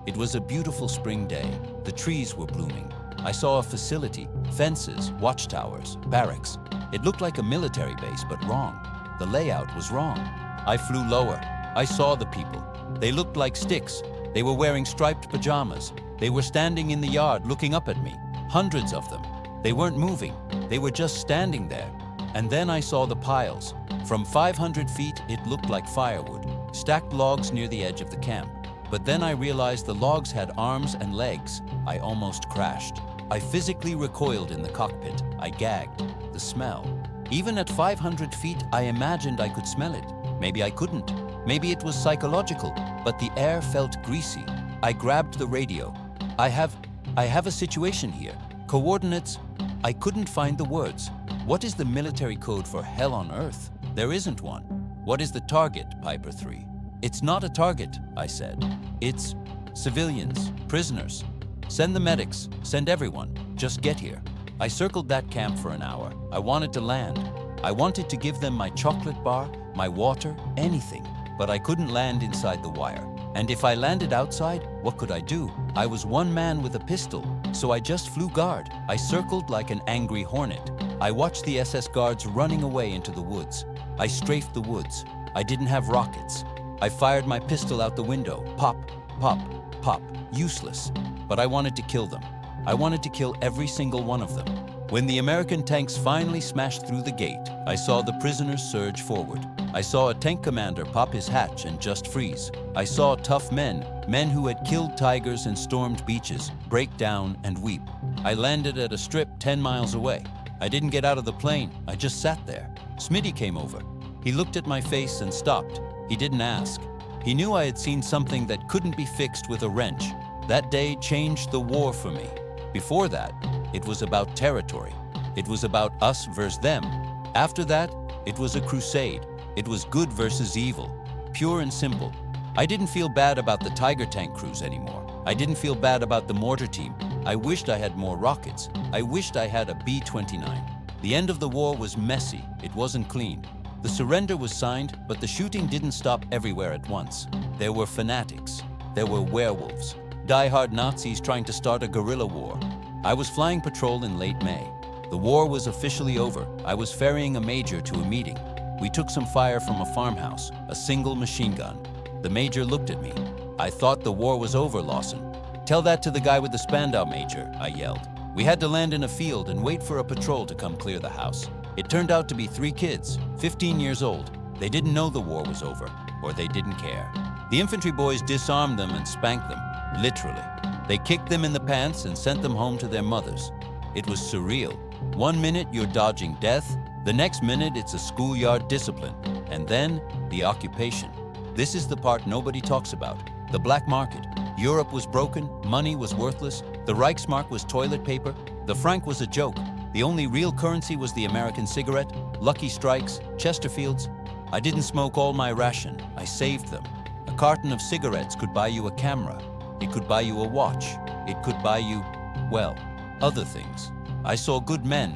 It was a beautiful spring day. The trees were blooming. I saw a facility, fences, watchtowers, barracks. It looked like a military base, but wrong. The layout was wrong. I flew lower. I saw the people. They looked like sticks. They were wearing striped pajamas. They were standing in the yard looking up at me. Hundreds of them. They weren't moving. They were just standing there. And then I saw the piles. From 500 feet, it looked like firewood, stacked logs near the edge of the camp. But then I realized the logs had arms and legs. I almost crashed. I physically recoiled in the cockpit. I gagged. The smell. Even at 500 feet, I imagined I could smell it. Maybe I couldn't. Maybe it was psychological, but the air felt greasy. I grabbed the radio. I have a situation here. Coordinates. I couldn't find the words. What is the military code for hell on earth? There isn't one. What is the target, Piper 3? It's not a target, I said. It's civilians, prisoners. Send the medics, send everyone. Just get here. I circled that camp for an hour. I wanted to land. I wanted to give them my chocolate bar, my water, anything. But I couldn't land inside the wire. And if I landed outside, what could I do? I was one man with a pistol, so I just flew guard. I circled like an angry hornet. I watched the SS guards running away into the woods. I strafed the woods. I didn't have rockets. I fired my pistol out the window. Pop, pop, pop. Useless. But I wanted to kill them. I wanted to kill every single one of them. When the American tanks finally smashed through the gate, I saw the prisoners surge forward. I saw a tank commander pop his hatch and just freeze. I saw tough men who had killed tigers and stormed beaches, break down and weep. I landed at a strip 10 miles away. I didn't get out of the plane, I just sat there. Smitty came over. He looked at my face and stopped. He didn't ask. He knew I had seen something that couldn't be fixed with a wrench. That day changed the war for me. Before that, it was about territory. It was about us versus them. After that, it was a crusade. It was good versus evil, pure and simple. I didn't feel bad about the Tiger tank crews anymore. I didn't feel bad about the mortar team. I wished I had more rockets. I wished I had a B-29. The end of the war was messy. It wasn't clean. The surrender was signed, but the shooting didn't stop everywhere at once. There were fanatics. There were werewolves. Die-hard Nazis trying to start a guerrilla war. I was flying patrol in late May. The war was officially over. I was ferrying a major to a meeting. We took some fire from a farmhouse, a single machine gun. The major looked at me. I thought the war was over, Lawson. Tell that to the guy with the Spandau, Major, I yelled. We had to land in a field and wait for a patrol to come clear the house. It turned out to be 3 kids, 15 years old. They didn't know the war was over, or they didn't care. The infantry boys disarmed them and spanked them, literally. They kicked them in the pants and sent them home to their mothers. It was surreal. One minute you're dodging death, the next minute it's a schoolyard discipline, and then the occupation. This is the part nobody talks about. The black market. Europe was broken, money was worthless, the Reichsmark was toilet paper, the franc was a joke. The only real currency was the American cigarette, Lucky Strikes, Chesterfields. I didn't smoke all my ration, I saved them. A carton of cigarettes could buy you a camera. It could buy you a watch. It could buy you, well, other things. I saw good men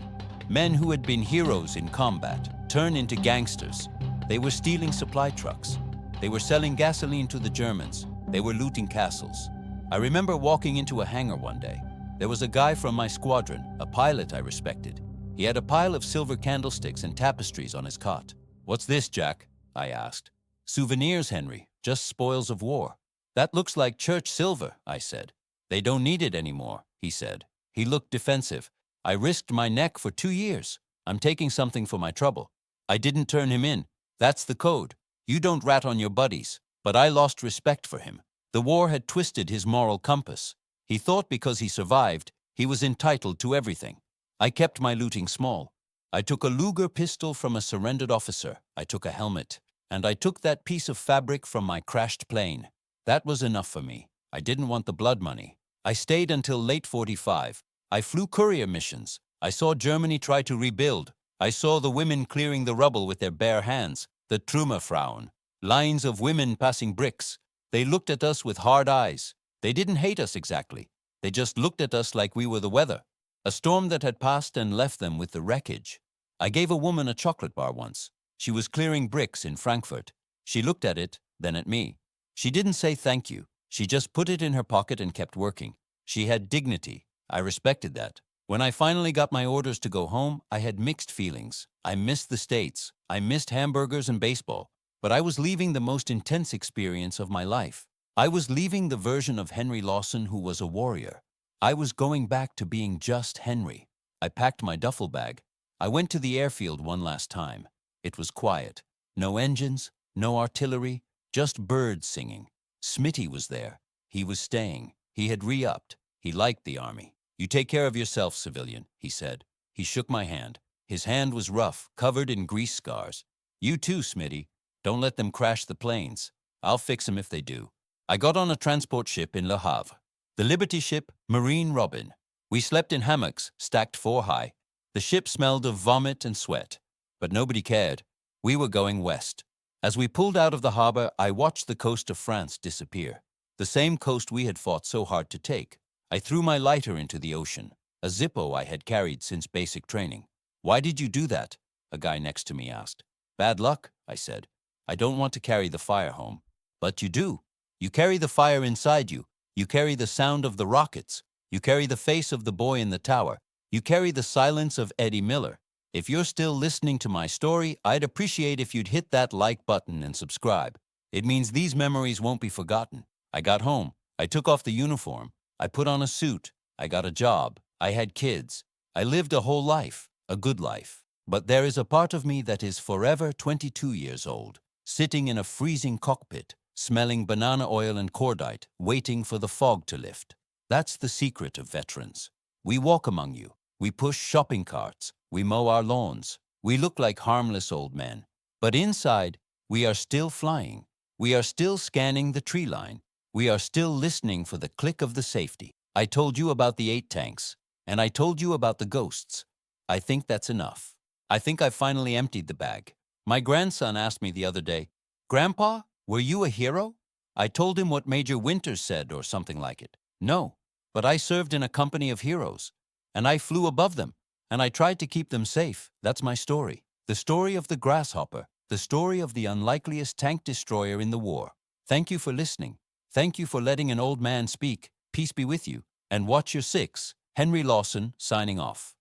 who had been heroes in combat, turn into gangsters. They were stealing supply trucks. They were selling gasoline to the Germans. They were looting castles. I remember walking into a hangar one day. There was a guy from my squadron, a pilot I respected. He had a pile of silver candlesticks and tapestries on his cot. "What's this, Jack?" I asked. "Souvenirs, Henry, just spoils of war." "That looks like church silver," I said. "They don't need it anymore," he said. He looked defensive. "I risked my neck for 2 years. I'm taking something for my trouble." I didn't turn him in. That's the code. You don't rat on your buddies. But I lost respect for him. The war had twisted his moral compass. He thought because he survived, he was entitled to everything. I kept my looting small. I took a Luger pistol from a surrendered officer. I took a helmet. And I took that piece of fabric from my crashed plane. That was enough for me. I didn't want the blood money. I stayed until late 45. I flew courier missions. I saw Germany try to rebuild. I saw the women clearing the rubble with their bare hands, the Trümmerfrauen. Lines of women passing bricks. They looked at us with hard eyes. They didn't hate us exactly. They just looked at us like we were the weather. A storm that had passed and left them with the wreckage. I gave a woman a chocolate bar once. She was clearing bricks in Frankfurt. She looked at it, then at me. She didn't say thank you. She just put it in her pocket and kept working. She had dignity. I respected that. When I finally got my orders to go home, I had mixed feelings. I missed the States. I missed hamburgers and baseball. But I was leaving the most intense experience of my life. I was leaving the version of Henry Lawson who was a warrior. I was going back to being just Henry. I packed my duffel bag. I went to the airfield one last time. It was quiet. No engines, no artillery, just birds singing. Smitty was there. He was staying. He had re-upped. He liked the army. "You take care of yourself, civilian," he said. He shook my hand. His hand was rough, covered in grease scars. "You too, Smitty. Don't let them crash the planes. I'll fix them if they do." I got on a transport ship in Le Havre. The Liberty ship, Marine Robin. We slept in hammocks, stacked 4 high. The ship smelled of vomit and sweat. But nobody cared. We were going west. As we pulled out of the harbor, I watched the coast of France disappear. the same coast we had fought so hard to take. I threw my lighter into the ocean, a Zippo I had carried since basic training. "Why did you do that?" a guy next to me asked. "Bad luck," I said. "I don't want to carry the fire home." "But you do. You carry the fire inside you. You carry the sound of the rockets. You carry the face of the boy in the tower. You carry the silence of Eddie Miller. If you're still listening to my story, I'd appreciate if you'd hit that like button and subscribe. It means these memories won't be forgotten. I got home. I took off the uniform. I put on a suit. I got a job. I had kids. I lived a whole life, a good life. But there is a part of me that is forever 22 years old, sitting in a freezing cockpit, smelling banana oil and cordite, waiting for the fog to lift. That's the secret of veterans. We walk among you. We push shopping carts. We mow our lawns. We look like harmless old men. But inside, we are still flying. We are still scanning the tree line. We are still listening for the click of the safety. I told you about the 8 tanks, and I told you about the ghosts. I think that's enough. I think I've finally emptied the bag. My grandson asked me the other day, "Grandpa, were you a hero?" I told him what Major Winters said or something like it. No, but I served in a company of heroes, and I flew above them, and I tried to keep them safe. That's my story. The story of the grasshopper, the story of the unlikeliest tank destroyer in the war. Thank you for listening. Thank you for letting an old man speak. Peace be with you. And watch your 6. Henry Lawson, signing off.